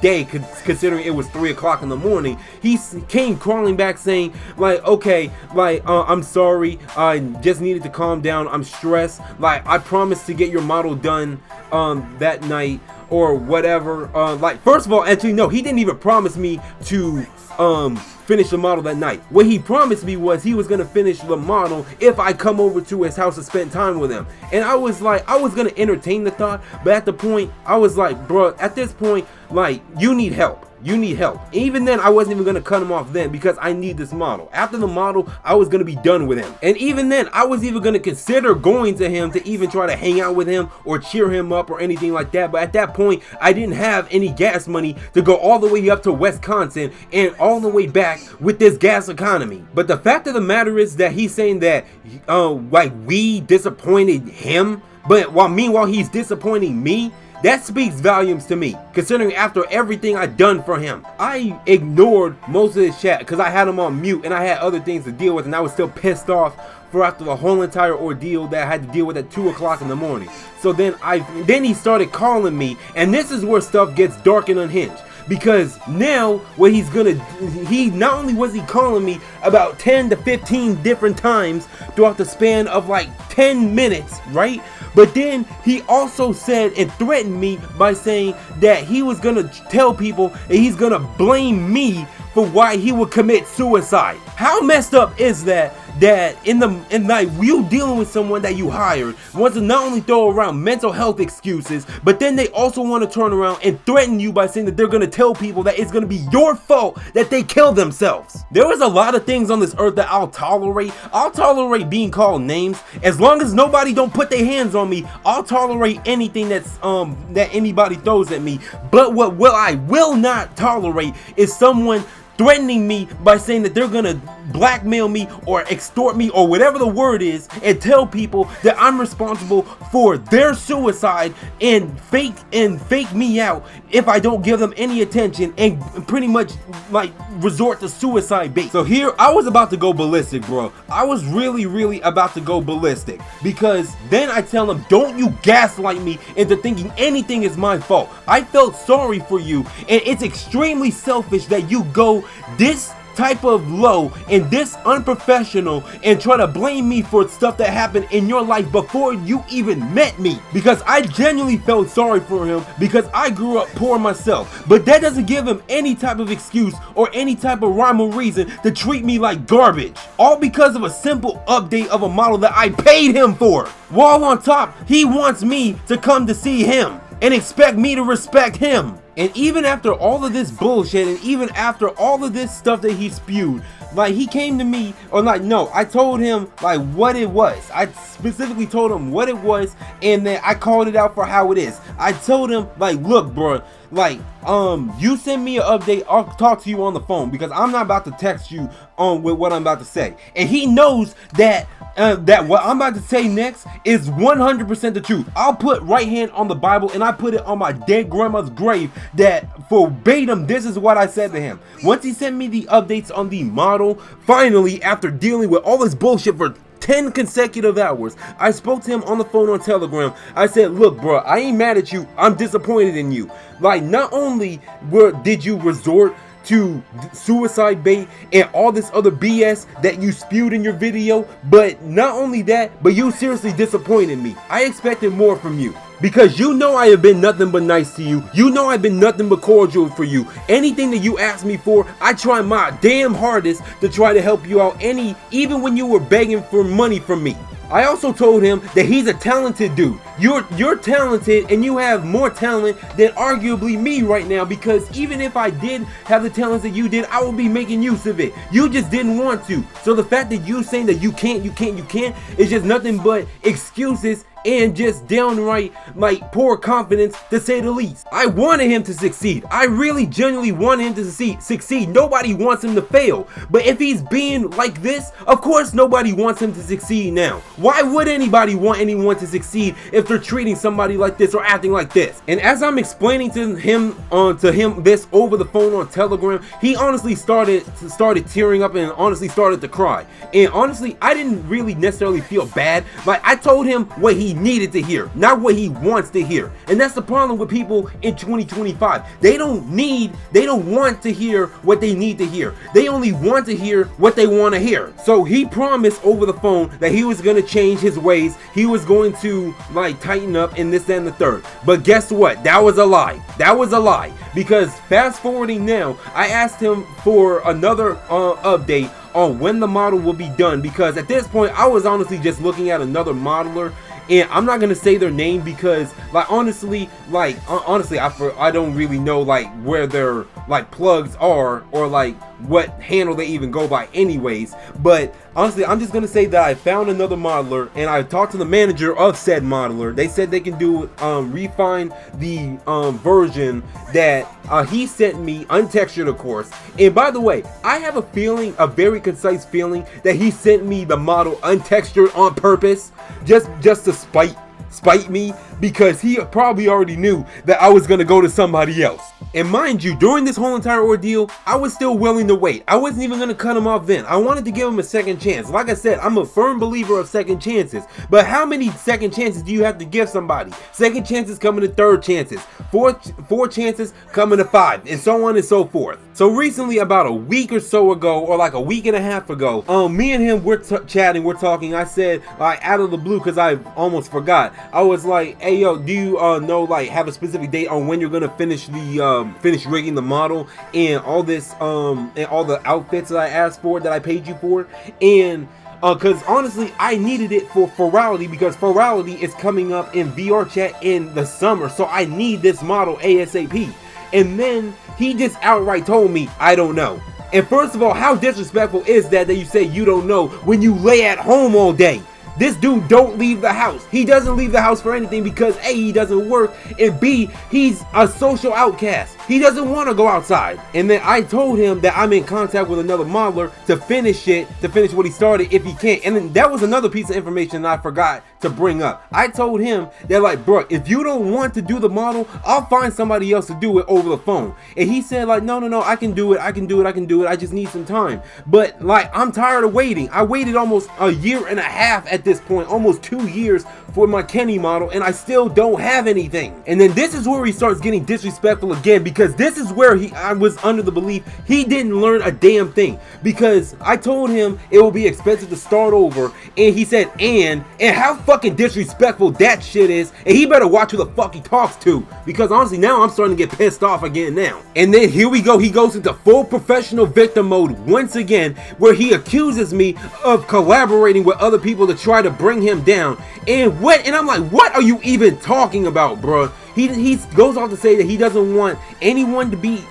day, considering it was 3 o'clock in the morning, he came crawling back saying like, okay, like, I'm sorry, I just needed to calm down, I'm stressed, like, I promised to get your model done that night or whatever. Like, first of all, actually no, he didn't even promise me to finish the model that night. What he promised me was he was gonna finish the model if I come over to his house to spend time with him. And I was like, I was gonna entertain the thought, but at the point, I was like, bro, at this point, like, you need help. You need help. Even then, I wasn't even gonna cut him off then because I need this model. After the model, I was gonna be done with him. And even then, I was even gonna consider going to him to even try to hang out with him or cheer him up or anything like that. But at that point, I didn't have any gas money to go all the way up to Wisconsin and all the way back with this gas economy. But the fact of the matter is that he's saying that like, we disappointed him, but meanwhile he's disappointing me. That speaks volumes to me, considering after everything I've done for him. I ignored most of his chat because I had him on mute and I had other things to deal with, and I was still pissed off for after the whole entire ordeal that I had to deal with at 2 o'clock in the morning. So then he started calling me, and this is where stuff gets dark and unhinged. Because now what he not only was he calling me about 10 to 15 different times throughout the span of like 10 minutes, right? But then he also said and threatened me by saying that he was gonna tell people that he's gonna blame me for why he would commit suicide. How messed up is that? That in like, you dealing with someone that you hired wants to not only throw around mental health excuses, but then they also want to turn around and threaten you by saying that they're gonna tell people that it's gonna be your fault that they kill themselves. There is a lot of things on this earth that I'll tolerate. I'll tolerate being called names as long as nobody don't put their hands on me. I'll tolerate anything that's that anybody throws at me. But what I will not tolerate is someone threatening me by saying that they're gonna blackmail me or extort me or whatever the word is, and tell people that I'm responsible for their suicide and fake me out if I don't give them any attention, and pretty much like resort to suicide bait. So here I was about to go ballistic, bro. I was really about to go ballistic, because then I tell him, don't you gaslight me into thinking anything is my fault. I felt sorry for you, and it's extremely selfish that you go this type of low and this unprofessional and try to blame me for stuff that happened in your life before you even met me, because I genuinely felt sorry for him because I grew up poor myself. But that doesn't give him any type of excuse or any type of rhyme or reason to treat me like garbage, all because of a simple update of a model that I paid him for. While on top, he wants me to come to see him and expect me to respect him. And even after all of this bullshit, and even after all of this stuff that he spewed, like, he came to me, or like, no, I told him like what it was. I specifically told him what it was, and then I called it out for how it is. I told him like, look bro, like, you send me an update, I'll talk to you on the phone, because I'm not about to text you on with what I'm about to say. And he knows that that what I'm about to say next is 100% the truth. I'll put right hand on the Bible and I put it on my dead grandma's grave that verbatim this is what I said to him. Once he sent me the updates on the model, finally, after dealing with all this bullshit for 10 consecutive hours, I spoke to him on the phone on Telegram. I said, look bro, I ain't mad at you, I'm disappointed in you. Like, not only did you resort to suicide bait and all this other BS that you spewed in your video, but not only that, but you seriously disappointed me. I expected more from you, because you know I have been nothing but nice to you. You know I've been nothing but cordial for you. Anything that you ask me for, I try my damn hardest to try to help you out, even when you were begging for money from me. I also told him that he's a talented dude. You're talented, and you have more talent than arguably me right now, because even if I did have the talents that you did, I would be making use of it. You just didn't want to. So the fact that you saying that you can't is just nothing but excuses and just downright, like, poor confidence, to say the least. I wanted him to succeed. I really genuinely wanted him to succeed. Nobody wants him to fail. But if he's being like this, of course nobody wants him to succeed now. Why would anybody want anyone to succeed if they're treating somebody like this or acting like this? And as I'm explaining to him this over the phone on Telegram, he honestly started tearing up and honestly started to cry. And honestly, I didn't really necessarily feel bad. Like, I told him what he needed to hear, not what he wants to hear. And that's the problem with people in 2025. They don't want to hear what they need to hear. They only want to hear what they want to hear. So he promised over the phone that he was going to change his ways. He was going to, like, tighten up and this, that, and the third. But guess what? That was a lie. That was a lie. Because fast forwarding now, I asked him for another update on when the model will be done, because at this point I was honestly just looking at another modeler. And I'm not gonna say their name because, like, honestly, I don't really know, like, where their, like, plugs are, or like what handle they even go by anyways. But honestly, I'm just gonna say that I found another modeler, and I talked to the manager of said modeler. They said they can do refine the version that he sent me, untextured of course. And by the way, I have a feeling, a very concise feeling, that he sent me the model untextured on purpose, just to spite me, because he probably already knew that I was gonna go to somebody else. And mind you, during this whole entire ordeal, I was still willing to wait. I wasn't even gonna cut him off then. I wanted to give him a second chance. Like I said, I'm a firm believer of second chances. But how many second chances do you have to give somebody? Second chances come into third chances. Four chances come into 5, and so on and so forth. So recently, about a week or so ago, or like a week and a half ago, me and him, we're chatting, we're talking. I said, like, out of the blue, because I almost forgot. I was like, hey yo, do you know, like, have a specific date on when you're gonna finish the finish rigging the model and all this and all the outfits that I asked for, that I paid you for? And because honestly, I needed it for Furry, because Furry is coming up in VRChat in the summer, so I need this model ASAP. And then he just outright told me, I don't know. And first of all, how disrespectful is that you say you don't know when you lay at home all day? This dude don't leave the house. He doesn't leave the house for anything because A, he doesn't work, and B, he's a social outcast. He doesn't want to go outside. And then I told him that I'm in contact with another modeler to finish what he started if he can't. And then that was another piece of information that I forgot to bring up. I told him that, like, bro, if you don't want to do the model, I'll find somebody else to do it over the phone. And he said, like, no, I can do it. I just need some time. But, like, I'm tired of waiting. I waited almost a year and a half at this point, almost 2 years for my Kenny model, and I still don't have anything. And then this is where he starts getting disrespectful again, because this is where I was under the belief he didn't learn a damn thing, because I told him it will be expensive to start over, and he said and how fucking disrespectful that shit is, and he better watch who the fuck he talks to, because honestly now I'm starting to get pissed off again now. And then here we go, he goes into full professional victim mode once again, where he accuses me of collaborating with other people to try to bring him down. And I'm like, what are you even talking about, bro? He goes on to say that he doesn't want anyone to be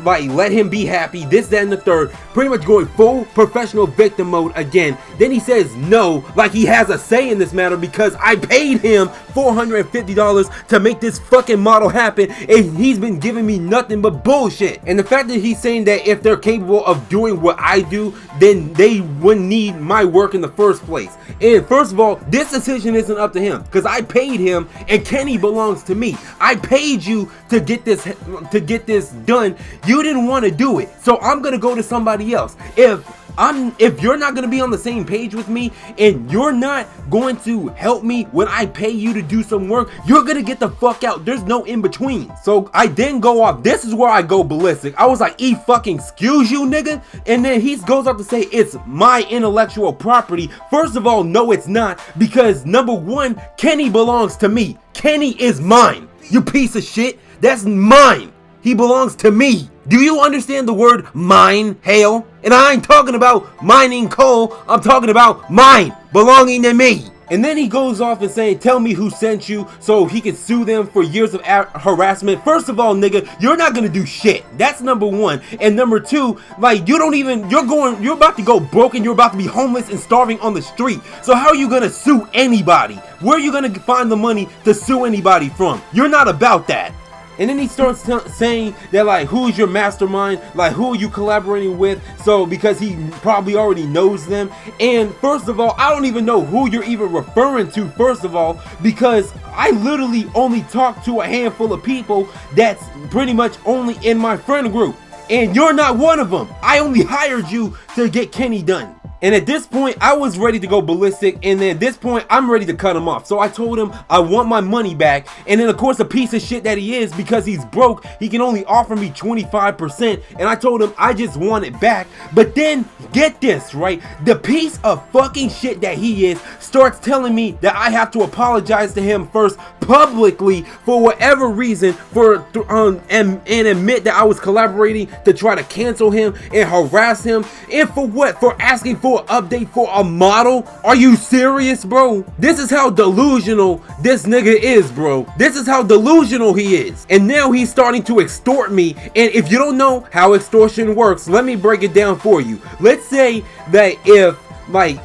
like let him be happy, this, that, and the third, pretty much going full professional victim mode again. Then he says no, like he has a say in this matter because I paid him $450 to make this fucking model happen, and he's been giving me nothing but bullshit. And the fact that he's saying that if they're capable of doing what I do, then they wouldn't need my work in the first place. And first of all, this decision isn't up to him because I paid him, and Kenny belongs to me. I paid you to get this done. You didn't want to do it, so I'm gonna go to somebody else. If you're not gonna be on the same page with me and you're not going to help me when I pay you to do some work, you're gonna get the fuck out. There's no in between. So I then go off. This is where I go ballistic. I was like, fucking excuse you, nigga. And then he goes up to say it's my intellectual property. First of all, no, it's not, because number one, Kenny belongs to me. Kenny is mine. You piece of shit. That's mine. He belongs to me. Do you understand the word mine, Hale? And I ain't talking about mining coal, I'm talking about mine, belonging to me. And then he goes off and saying, tell me who sent you so he can sue them for years of harassment. First of all, nigga, you're not gonna do shit. That's number one. And number two, like, you're about to go broke and you're about to be homeless and starving on the street. So how are you gonna sue anybody? Where are you gonna find the money to sue anybody from? You're not about that. And then he starts saying that, like, who's your mastermind? Like, who are you collaborating with? So, because he probably already knows them. And first of all, I don't even know who you're even referring to, first of all, because I literally only talk to a handful of people that's pretty much only in my friend group. And you're not one of them. I only hired you to get Kenny done. And at this point, I was ready to go ballistic, and then at this point, I'm ready to cut him off. So I told him I want my money back, and then of course, the piece of shit that he is, because he's broke, he can only offer me 25%, and I told him I just want it back. But then, get this, right? The piece of fucking shit that he is starts telling me that I have to apologize to him first publicly for whatever reason, and admit that I was collaborating to try to cancel him and harass him, and for what? For asking for an update for a model? Are you serious, bro? This is how delusional this nigga is, bro. This is how delusional he is. And now he's starting to extort me. And if you don't know how extortion works, let me break it down for you. Let's say that if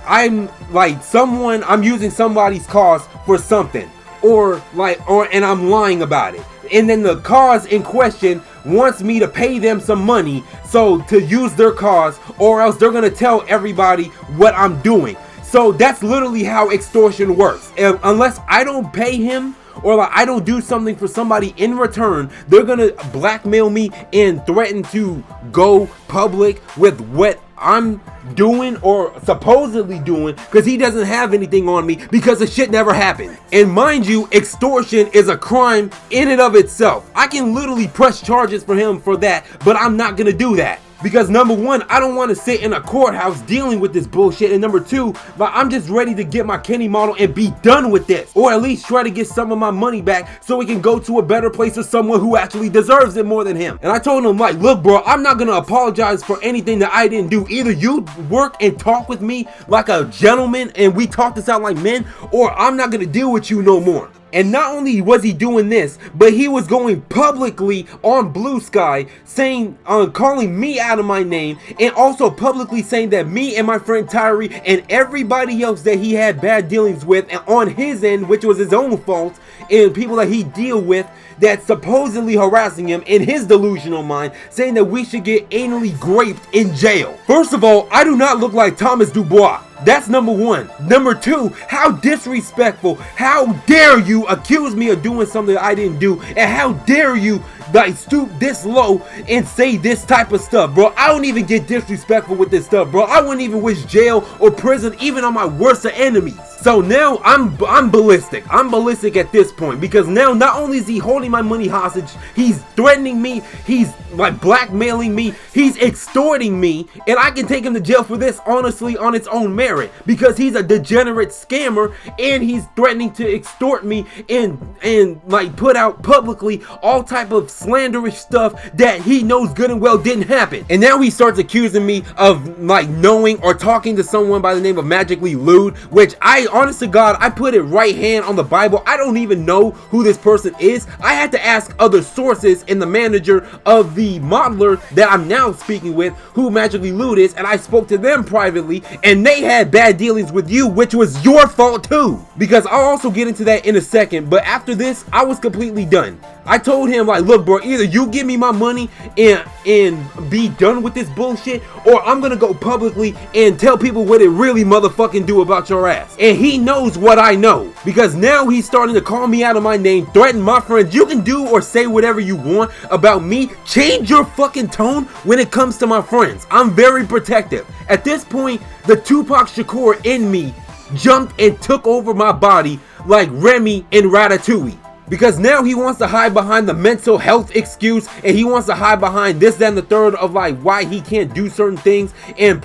I'm using somebody's cause for something, and I'm lying about it, and then the cause in question wants me to pay them some money so to use their cause, or else they're gonna tell everybody what I'm doing. So that's literally how extortion works. And unless I don't pay him, or like I don't do something for somebody in return, they're gonna blackmail me and threaten to go public with what I'm doing or supposedly doing, because he doesn't have anything on me because the shit never happened. And mind you, extortion is a crime in and of itself. I can literally press charges for him for that, but I'm not gonna do that. Because number one, I don't want to sit in a courthouse dealing with this bullshit. And number two, I'm just ready to get my Kenny model and be done with this. Or at least try to get some of my money back so we can go to a better place with someone who actually deserves it more than him. And I told him, like, look, bro, I'm not going to apologize for anything that I didn't do. Either you work and talk with me like a gentleman and we talk this out like men, or I'm not going to deal with you no more. And not only was he doing this, but he was going publicly on BlueSky saying, calling me out of my name, and also publicly saying that me and my friend Trai and everybody else that he had bad dealings with, and on his end, which was his own fault, and people that he deal with that's supposedly harassing him in his delusional mind, saying that we should get anally graped in jail. First of all, I do not look like Thomas Dubois. That's number one. Number two, how disrespectful. How dare you accuse me of doing something I didn't do, and how dare you like stoop this low and say this type of stuff, bro. I don't even get disrespectful with this stuff, bro. I wouldn't even wish jail or prison even on my worst of enemies. So now I'm ballistic. I'm ballistic at this point, because now not only is he holding my money hostage, he's threatening me, he's like blackmailing me, he's extorting me, and I can take him to jail for this honestly on its own merit, because he's a degenerate scammer and he's threatening to extort me and like put out publicly all type of slanderous stuff that he knows good and well didn't happen. And now he starts accusing me of like knowing or talking to someone by the name of Magically Lewd, which I honest to God, I put it right hand on the Bible. I don't even know who this person is. I had to ask other sources and the manager of the modeler that I'm now speaking with, who Magically Loot is, and I spoke to them privately, and they had bad dealings with you, which was your fault too. Because I'll also get into that in a second, but after this, I was completely done. I told him, like, look bro, either you give me my money and be done with this bullshit, or I'm gonna go publicly and tell people what it really motherfucking do about your ass. And he knows what I know, because now he's starting to call me out of my name, threaten my friends. You can do or say whatever you want about me. Change your fucking tone when it comes to my friends. I'm very protective. At this point, the Tupac Shakur in me jumped and took over my body like Remy in Ratatouille. Because now he wants to hide behind the mental health excuse, and he wants to hide behind this, that, and the third of like why he can't do certain things, and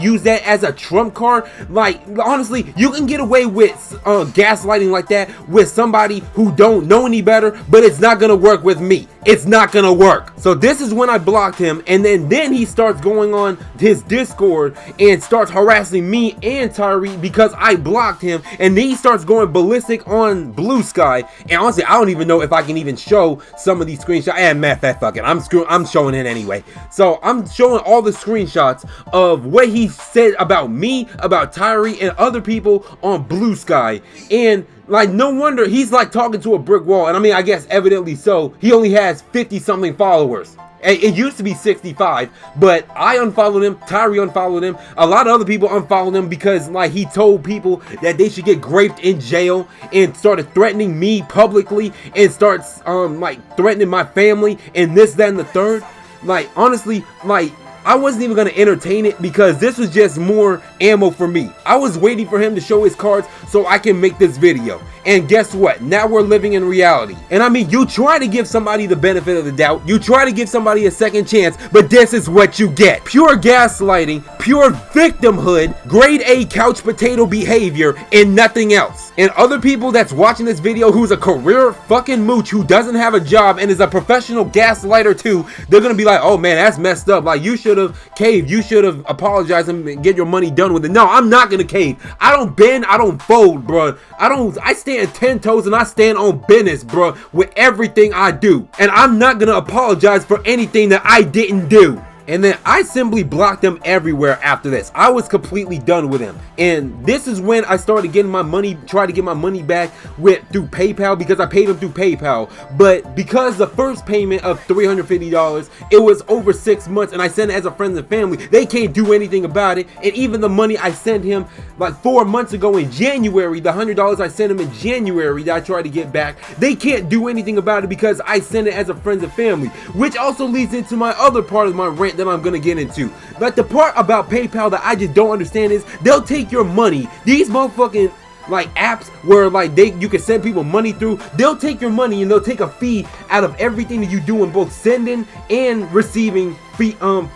use that as a trump card. Like, honestly, you can get away with gaslighting like that with somebody who don't know any better, but it's not gonna work with me. It's not gonna work. So this is when I blocked him, and then he starts going on his Discord and starts harassing me and Trai because I blocked him, and then he starts going ballistic on BlueSky. And honestly, I don't even know if I can even show some of these screenshots. And matter of fact, fuck it, I'm showing it anyway. So I'm showing all the screenshots of what he said about me, about Trai, and other people on BlueSky. And like, no wonder he's like talking to a brick wall. And I mean, I guess evidently so. He only has 50 something followers. It used to be 65, but I unfollowed him, Trai unfollowed him, a lot of other people unfollowed him because like he told people that they should get raped in jail, and started threatening me publicly, and starts like threatening my family and this, that, and the third. Like, honestly, like, I wasn't even going to entertain it because this was just more ammo for me. I was waiting for him to show his cards so I can make this video. And guess what? Now we're living in reality. And I mean, you try to give somebody the benefit of the doubt. You try to give somebody a second chance, but this is what you get. Pure gaslighting, pure victimhood, grade A couch potato behavior, and nothing else. And other people that's watching this video who's a career fucking mooch who doesn't have a job and is a professional gaslighter too, they're gonna be like, oh man, that's messed up. Like, you should have caved. You should have apologized and get your money done with it. No, I'm not gonna cave. I don't bend, I don't fold, bro. I stand 10 toes and I stand on business, bro, with everything I do. And I'm not gonna apologize for anything that I didn't do. And then I simply blocked him everywhere after this. I was completely done with him. And this is when I started getting my money, tried to get my money back through PayPal, because I paid him through PayPal. But because the first payment of $350, it was over 6 months, and I sent it as a friend and family, they can't do anything about it. And even the money I sent him like 4 months ago in January, the $100 I sent him in January that I tried to get back, they can't do anything about it because I sent it as a friend and family. Which also leads into my other part of my rant that I'm gonna get into. But the part about PayPal that I just don't understand is they'll take your money. These motherfucking like apps where like you can send people money through, they'll take your money and they'll take a fee out of everything that you do in both sending and receiving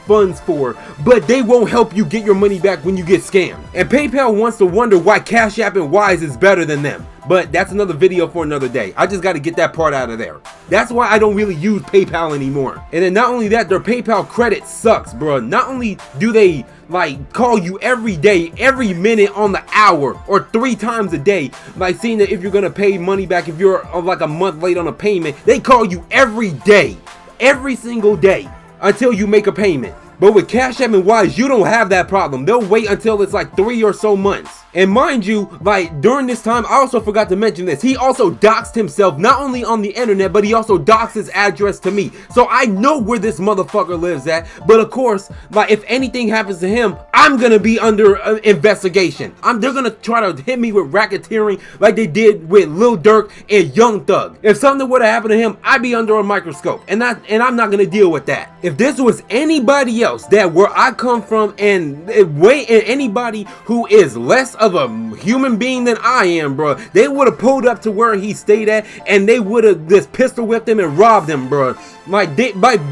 funds for, but they won't help you get your money back when you get scammed. And PayPal wants to wonder why Cash App and Wise is better than them. But that's another video for another day. I just got to get that part out of there. That's why I don't really use PayPal anymore. And then not only that, their PayPal credit sucks, bro. Not only do they like call you every day, every minute on the hour, or 3 times a day, like saying that if you're gonna pay money back, if you're like a month late on a payment, they call you every day, every single day, until you make a payment. But with Cash App and Wise, you don't have that problem. They'll wait until it's like 3 or so months. And mind you, like during this time, I also forgot to mention this, he also doxed himself, not only on the internet, but he also doxed his address to me. So I know where this motherfucker lives at. But of course, like if anything happens to him, I'm gonna be under investigation. They're gonna try to hit me with racketeering like they did with Lil Durk and Young Thug. If something would have happened to him, I'd be under a microscope, and I'm not gonna deal with that. If this was anybody else that where I come from, and anybody who is less of a human being than I am, bro, they would have pulled up to where he stayed at, and they would have just pistol whipped him and robbed him, bro. Like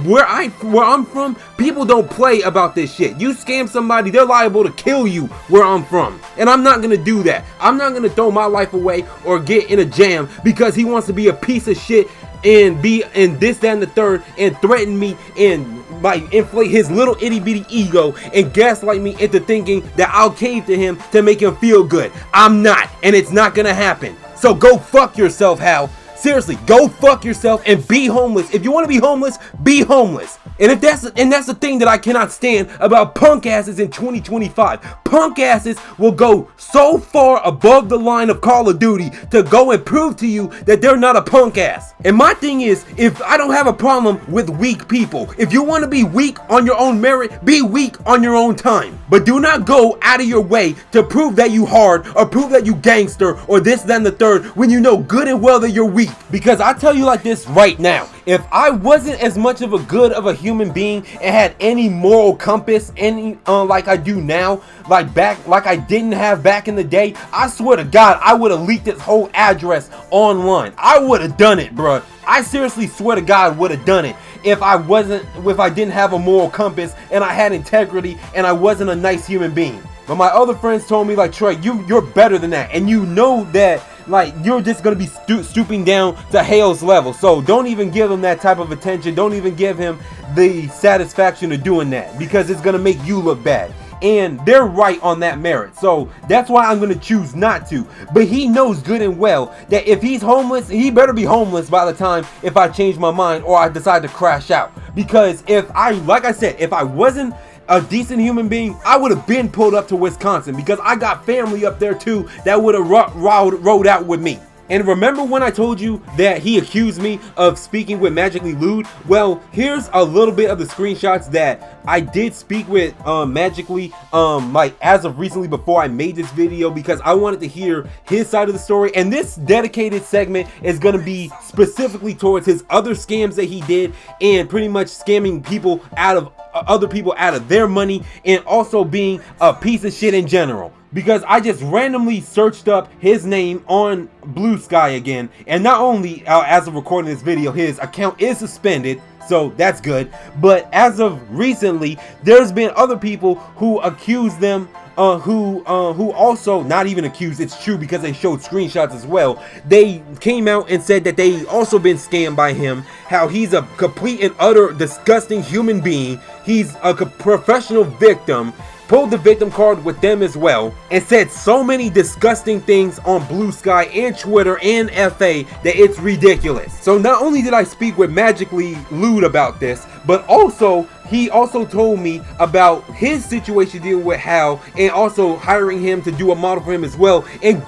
where I'm from, people don't play about this shit. You scam somebody, they're liable to kill you where I'm from. And I'm not gonna do that. I'm not gonna throw my life away or get in a jam because he wants to be a piece of shit and be and this, that, and the third, and threaten me and like inflate his little itty bitty ego and gaslight me into thinking that I'll cave to him to make him feel good. I'm not, and it's not gonna happen. So go fuck yourself, Hal. Seriously, go fuck yourself and be homeless. If you want to be homeless, be homeless. And that's the thing that I cannot stand about punk asses in 2025. Punk asses will go so far above the line of Call of Duty to go and prove to you that they're not a punk ass. And my thing is, if I don't have a problem with weak people, if you want to be weak on your own merit, be weak on your own time. But do not go out of your way to prove that you hard or prove that you gangster or this, that, and the third when you know good and well that you're weak. Because I tell you like this right now, if I wasn't as much of a good of a human being and had any moral compass, any like I do now, like I didn't have back in the day, I swear to God, I would have leaked this whole address online. I would have done it, bruh. I seriously swear to God would have done it if I didn't have a moral compass and I had integrity and I wasn't a nice human being. But my other friends told me like, Trey, you're better than that, and you know that like you're just gonna be stooping down to Hale's level. So don't even give him that type of attention. Don't even give him the satisfaction of doing that, because it's gonna make you look bad. And they're right on that merit. So that's why I'm gonna choose not to. But he knows good and well that if he's homeless, he better be homeless by the time if I change my mind or I decide to crash out. Because like I said, if I wasn't a decent human being, I would have been pulled up to Wisconsin, because I got family up there too that would have rode out with me. And remember when I told you that he accused me of speaking with Magically Lewd? Well, here's a little bit of the screenshots that I did speak with Magically like as of recently before I made this video, because I wanted to hear his side of the story. And this dedicated segment is going to be specifically towards his other scams that he did, and pretty much scamming people out of other people out of their money, and also being a piece of shit in general. Because I just randomly searched up his name on BlueSky again, and not only as of recording this video, his account is suspended, so that's good. But as of recently, there's been other people who accuse them, who also, not even accused, it's true because they showed screenshots as well. They came out and said that they also been scammed by him, how he's a complete and utter disgusting human being, he's a professional victim, pulled the victim card with them as well, and said so many disgusting things on BlueSky and Twitter and FA that it's ridiculous. So not only did I speak with Magically Lewd about this, but also he also told me about his situation dealing with Hal, and also hiring him to do a model for him as well. And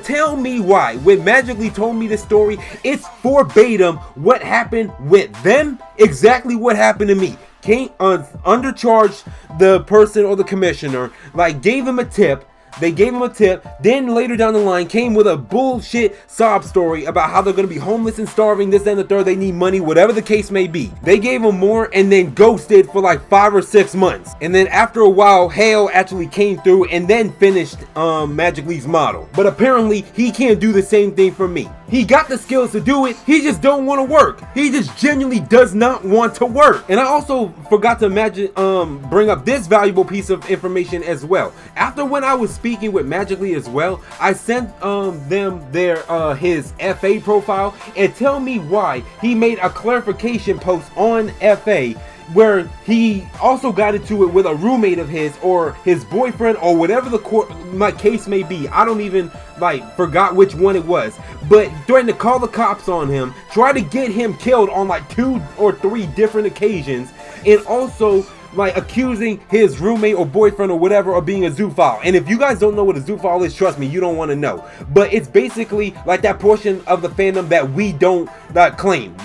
tell me why. When Magically told me this story, it's verbatim what happened with them, exactly what happened to me. Came undercharged the person or the commissioner, like gave him a tip. They gave him a tip, then later down the line came with a bullshit sob story about how they're going to be homeless and starving, this, that, and the third, they need money, whatever the case may be. They gave him more and then ghosted for like 5 or 6 months. And then after a while, Hale actually came through and then finished Magically's model. But apparently, he can't do the same thing for me. He got the skills to do it, he just don't want to work. He just genuinely does not want to work. And I also forgot to bring up this valuable piece of information as well. After when I was speaking with Magically as well, I sent them his FA profile, and tell me why he made a clarification post on FA where he also got into it with a roommate of his or his boyfriend or whatever my case may be. I don't even forgot which one it was, but threatened to call the cops on him, try to get him killed on like 2 or 3 different occasions, and also accusing his roommate or boyfriend or whatever of being a zoophile. And if you guys don't know what a zoophile is, trust me, you don't want to know. But it's basically like that portion of the fandom that we don't claim.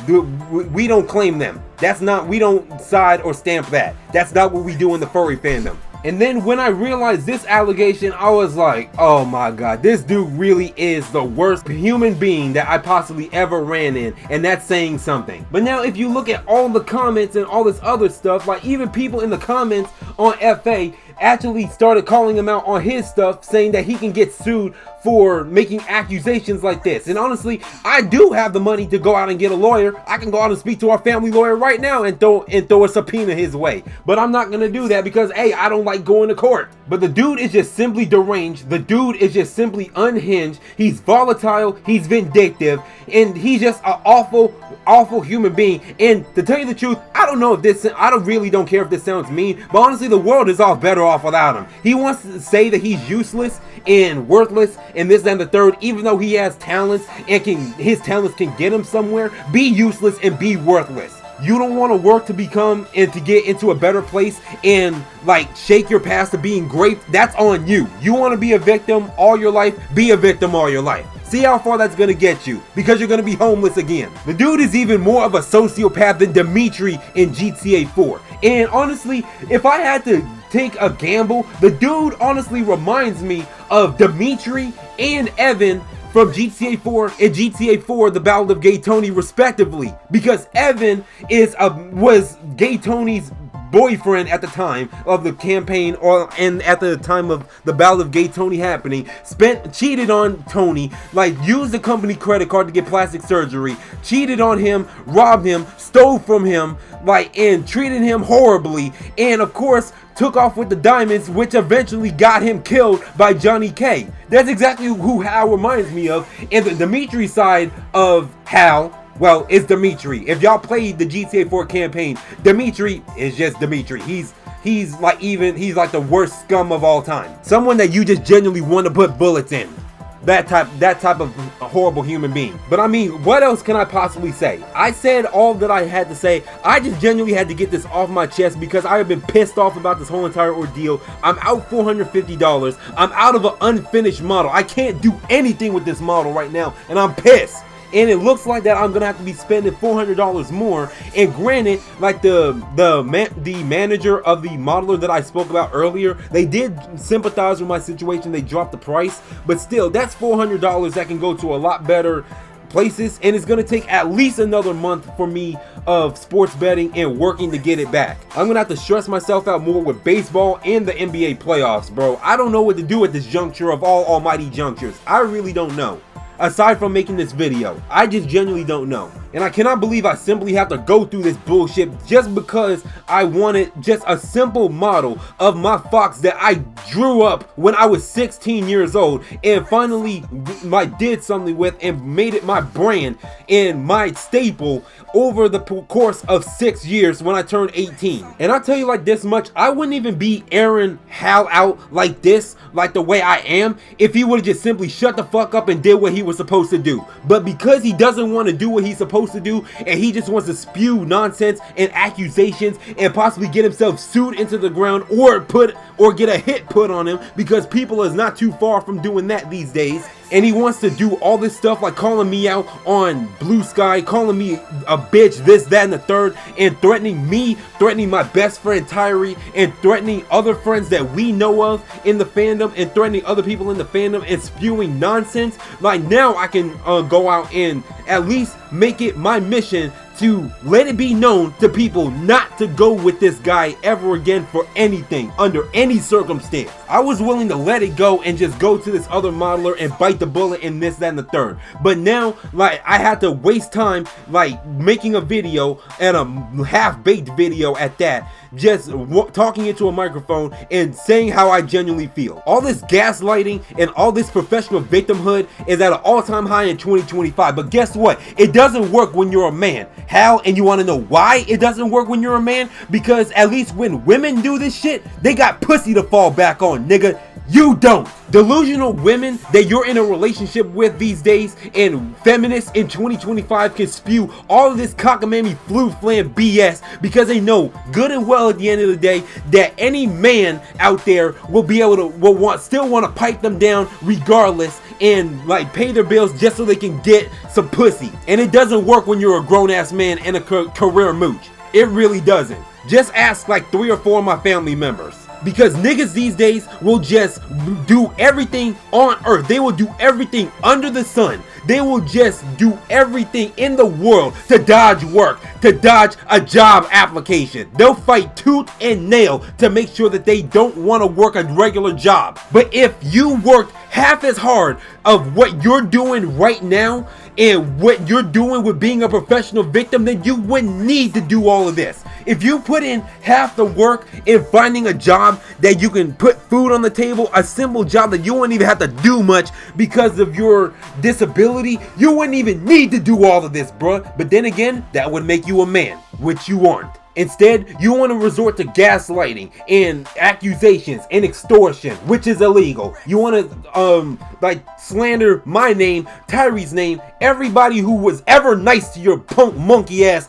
We don't claim them. That's not, we don't side or stamp that. That's not what we do in the furry fandom. And then when I realized this allegation, I was like, oh my god, this dude really is the worst human being that I possibly ever ran in, and that's saying something. But now if you look at all the comments and all this other stuff, like even people in the comments on FA actually started calling him out on his stuff, saying that he can get sued for making accusations like this. And honestly, I do have the money to go out and get a lawyer. I can go out and speak to our family lawyer right now and throw a subpoena his way. But I'm not gonna do that because A, I don't like going to court. But the dude is just simply deranged. The dude is just simply unhinged. He's volatile, he's vindictive, and he's just an awful human being. And to tell you the truth, I really don't care if this sounds mean, but honestly, the world is all better off without him. He wants to say that he's useless and worthless and this and the third, even though he has talents and his talents can get him somewhere. Be useless and be worthless. You don't want to work to become and to get into a better place and like shake your past to being great. That's on you. You want to be a victim all your life, be a victim all your life. See how far that's gonna get you, because you're gonna be homeless again. The dude is even more of a sociopath than Dimitri in GTA 4. And honestly, if I had to take a gamble, the dude honestly reminds me of Dimitri and Evan from GTA 4 and GTA 4 The Ballad of Gay Tony respectively, because Evan was Gay Tony's boyfriend at the time of the campaign, and at the time of the Ballad of Gay Tony happening, cheated on Tony, like used the company credit card to get plastic surgery, cheated on him, robbed him, stole from him, and treated him horribly, and of course took off with the diamonds, which eventually got him killed by Johnny K. That's exactly who Hal reminds me of. And the Dimitri side of Hal, well, it's Dimitri. If y'all played the GTA 4 campaign, Dimitri is just Dimitri. He's like the worst scum of all time. Someone that you just genuinely want to put bullets in. That type of horrible human being. But I mean, what else can I possibly say? I said all that I had to say. I just genuinely had to get this off my chest because I have been pissed off about this whole entire ordeal. I'm out $450. I'm out of an unfinished model. I can't do anything with this model right now, and I'm pissed. And it looks like that I'm gonna have to be spending $400 more. And granted, like the manager of the modeler that I spoke about earlier, they did sympathize with my situation. They dropped the price, but still, that's $400 that can go to a lot better places, and it's gonna take at least another month for me of sports betting and working to get it back. I'm gonna have to stress myself out more with baseball and the NBA playoffs, bro. I don't know what to do at this juncture of all almighty junctures. I really don't know. Aside from making this video, I just genuinely don't know. And I cannot believe I simply have to go through this bullshit just because I wanted just a simple model of my fox that I drew up when I was 16 years old and finally did something with and made it my brand and my staple over the course of 6 years when I turned 18. And I'll tell you like this much, I wouldn't even be airing Hal out like this, like the way I am, if he would have just simply shut the fuck up and did what he was supposed to do. But because he doesn't want to do what he's supposed to do, and he just wants to spew nonsense and accusations and possibly get himself sued into the ground or get a hit put on him, because people is not too far from doing that these days. And he wants to do all this stuff like calling me out on BlueSky, calling me a bitch, this, that, and the third, and threatening me, threatening my best friend Trai, and threatening other friends that we know of in the fandom, and threatening other people in the fandom, and spewing nonsense. Like, now I can go out and at least make it my mission to let it be known to people not to go with this guy ever again for anything, under any circumstance. I was willing to let it go and just go to this other modeler and bite the bullet and this, that, and the third. But now, like, I had to waste time, like, making a video, and a half-baked video at that, just talking into a microphone and saying how I genuinely feel. All this gaslighting and all this professional victimhood is at an all-time high in 2025. But guess what? It doesn't work when you're a man. How? And you want to know why it doesn't work when you're a man? Because at least when women do this shit, they got pussy to fall back on, nigga. You don't. Delusional women that you're in a relationship with these days, and feminists in 2025 can spew all of this cockamamie flu-flam BS because they know good and well at the end of the day that any man out there will be able to still want to pipe them down regardless and like pay their bills just so they can get some pussy. And it doesn't work when you're a grown-ass man and a career mooch. It really doesn't. Just ask like 3 or 4 of my family members. Because niggas these days will just do everything on earth. They will do everything under the sun. They will just do everything in the world to dodge work, to dodge a job application. They'll fight tooth and nail to make sure that they don't want to work a regular job. But if you worked half as hard of what you're doing right now and what you're doing with being a professional victim, then you wouldn't need to do all of this. If you put in half the work in finding a job that you can put food on the table, a simple job that you wouldn't even have to do much because of your disability, you wouldn't even need to do all of this, bruh. But then again, that would make you a man, which you aren't. Instead, you want to resort to gaslighting and accusations and extortion, which is illegal. You want to like slander my name, Tyree's name, everybody who was ever nice to your punk monkey ass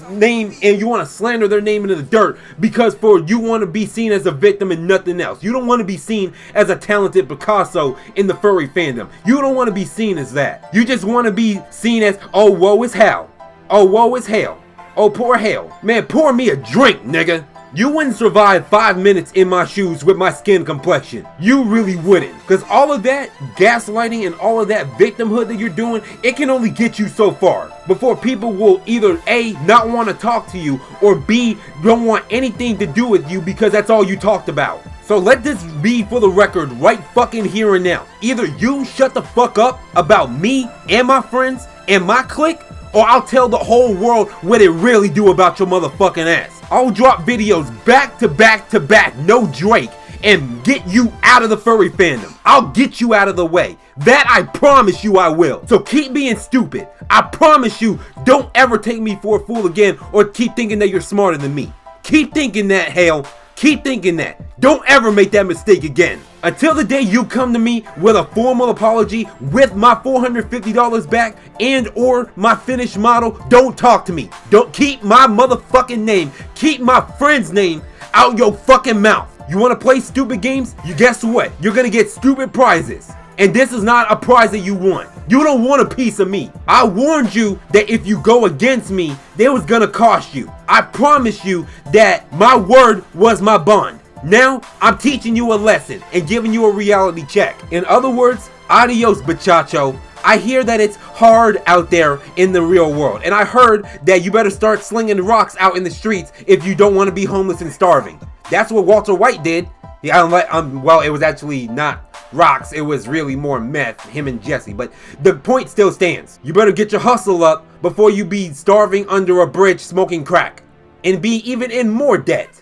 name, and you want to slander their name into the dirt because you want to be seen as a victim and nothing else. You don't want to be seen as a talented Picasso in the furry fandom. You don't want to be seen as that. You just want to be seen as, oh, woe is hell. Oh, woe is hell. Oh, poor hell. Man, pour me a drink, nigga. You wouldn't survive 5 minutes in my shoes with my skin complexion. You really wouldn't. Because all of that gaslighting and all of that victimhood that you're doing, it can only get you so far before people will either A, not want to talk to you, or B, don't want anything to do with you because that's all you talked about. So let this be for the record right fucking here and now. Either you shut the fuck up about me and my friends and my clique, or I'll tell the whole world what it really do about your motherfucking ass. I'll drop videos back to back to back, no Drake, and get you out of the furry fandom. I'll get you out of the way. That I promise you I will. So keep being stupid. I promise you, don't ever take me for a fool again or keep thinking that you're smarter than me. Keep thinking that, hell. Keep thinking that. Don't ever make that mistake again. Until the day you come to me with a formal apology with my $450 back and or my finished model, don't talk to me. Don't keep my motherfucking name, keep my friend's name out your fucking mouth. You want to play stupid games? You guess what? You're gonna get stupid prizes. And this is not a prize that you want. You don't want a piece of me. I warned you that if you go against me, it was gonna cost you. I promise you that my word was my bond. Now, I'm teaching you a lesson and giving you a reality check. In other words, adios, bachacho. I hear that it's hard out there in the real world. And I heard that you better start slinging rocks out in the streets if you don't want to be homeless and starving. That's what Walter White did. Yeah, well, it was actually not rocks. It was really more meth, him and Jesse. But the point still stands. You better get your hustle up before you be starving under a bridge smoking crack and be even in more debt.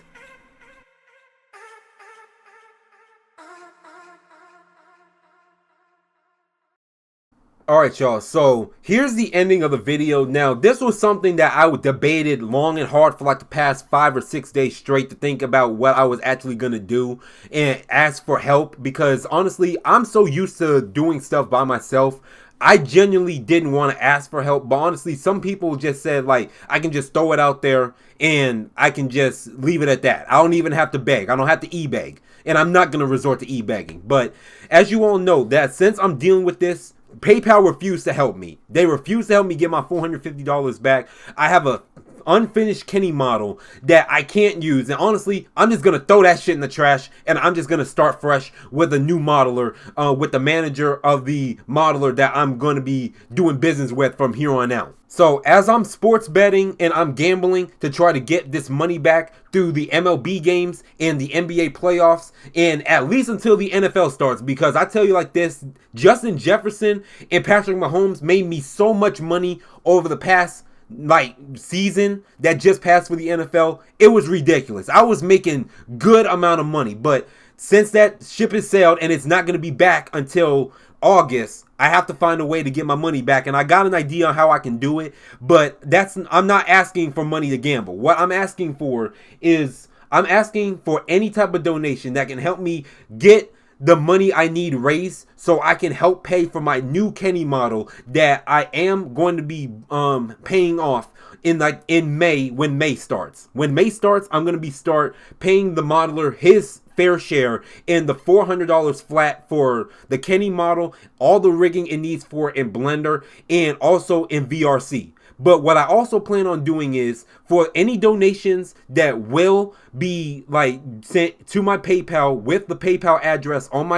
Alright y'all, so here's the ending of the video. Now this was something that I debated long and hard for like the past 5 or 6 days straight to think about what I was actually gonna do and ask for help, because honestly I'm so used to doing stuff by myself. I genuinely didn't want to ask for help, but honestly some people just said like I can just throw it out there and I can just leave it at that. I don't even have to beg. I don't have to e-beg, and I'm not gonna resort to e-begging. But as you all know, that since I'm dealing with this, PayPal refused to help me. They refused to help me get my $450 back. I have a unfinished Kenny model that I can't use, and honestly I'm just gonna throw that shit in the trash and I'm just gonna start fresh with a new modeler, with the manager of the modeler that I'm gonna be doing business with from here on out. So as I'm sports betting and I'm gambling to try to get this money back through the MLB games and the NBA playoffs, and at least until the NFL starts, because I tell you like this, Justin Jefferson and Patrick Mahomes made me so much money over the past like season that just passed for the NFL. It was ridiculous. I was making good amount of money, but since that ship has sailed and it's not going to be back until August, I have to find a way to get my money back, and I got an idea on how I can do it, but I'm not asking for money to gamble. What I'm asking for is I'm asking for any type of donation that can help me get the money I need raised so I can help pay for my new Kenny model that I am going to be paying off in May, when May starts. When May starts, I'm going to start paying the modeler his fair share in the $400 flat for the Kenny model, all the rigging it needs for in Blender, and also in VRC. But what I also plan on doing is, for any donations that will be like sent to my PayPal with the PayPal address on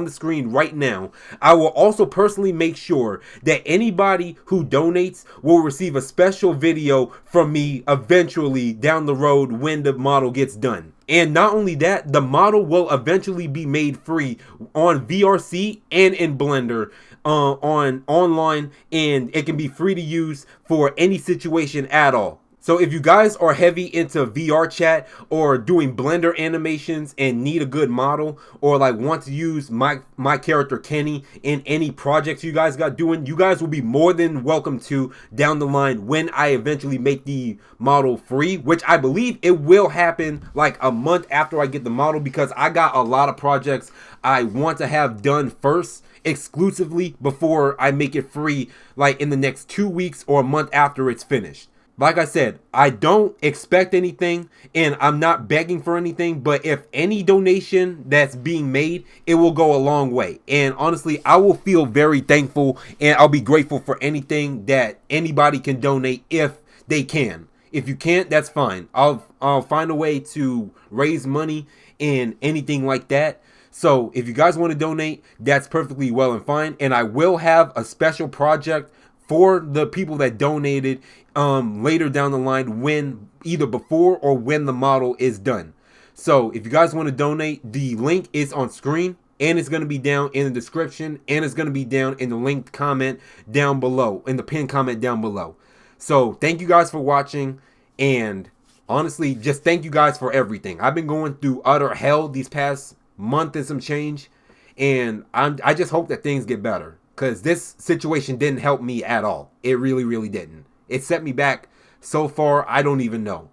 the screen right now, I will also personally make sure that anybody who donates will receive a special video from me eventually down the road when the model gets done. And not only that, the model will eventually be made free on VRC and in Blender on online, and it can be free to use for any situation at all. So if you guys are heavy into VRChat or doing Blender animations and need a good model, or like want to use my character Kenny in any projects you guys got doing, you guys will be more than welcome to down the line when I eventually make the model free, which I believe it will happen like a month after I get the model, because I got a lot of projects I want to have done first exclusively before I make it free, like in the next 2 weeks or a month after it's finished. Like I said, I don't expect anything and I'm not begging for anything, but if any donation that's being made, it will go a long way. And honestly, I will feel very thankful and I'll be grateful for anything that anybody can donate if they can. If you can't, that's fine. I'll find a way to raise money and anything like that. So if you guys want to donate, that's perfectly well and fine. And I will have a special project for the people that donated later down the line, when either before or when the model is done. So if you guys want to donate, the link is on screen and it's going to be down in the description, and it's going to be down in the linked comment down below, in the pinned comment down below. So thank you guys for watching, and honestly, just thank you guys for everything. I've been going through utter hell these past month and some change, and I just hope that things get better, because this situation didn't help me at all. It really, really didn't. It set me back so far, I don't even know.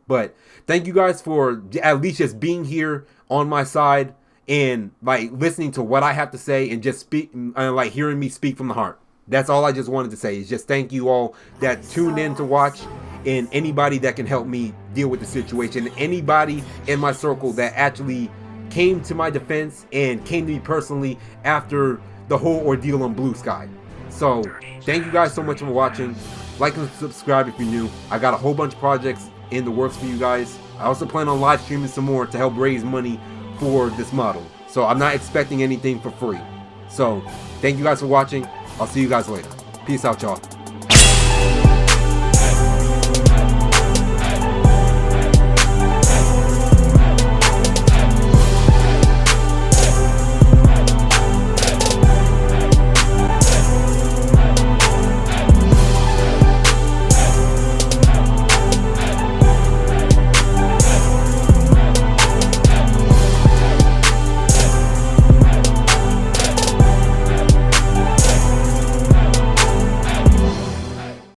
But thank you guys for at least just being here on my side and like listening to what I have to say and just like hearing me speak from the heart. That's all I just wanted to say, is just thank you all that tuned in to watch, and anybody that can help me deal with the situation. Anybody in my circle that actually came to my defense and came to me personally after the whole ordeal on BlueSky. So thank you guys so much for watching. Like and subscribe if you're new. I got a whole bunch of projects in the works for you guys. I also plan on live streaming some more to help raise money for this model. So I'm not expecting anything for free. So thank you guys for watching. I'll see you guys later. Peace out, y'all.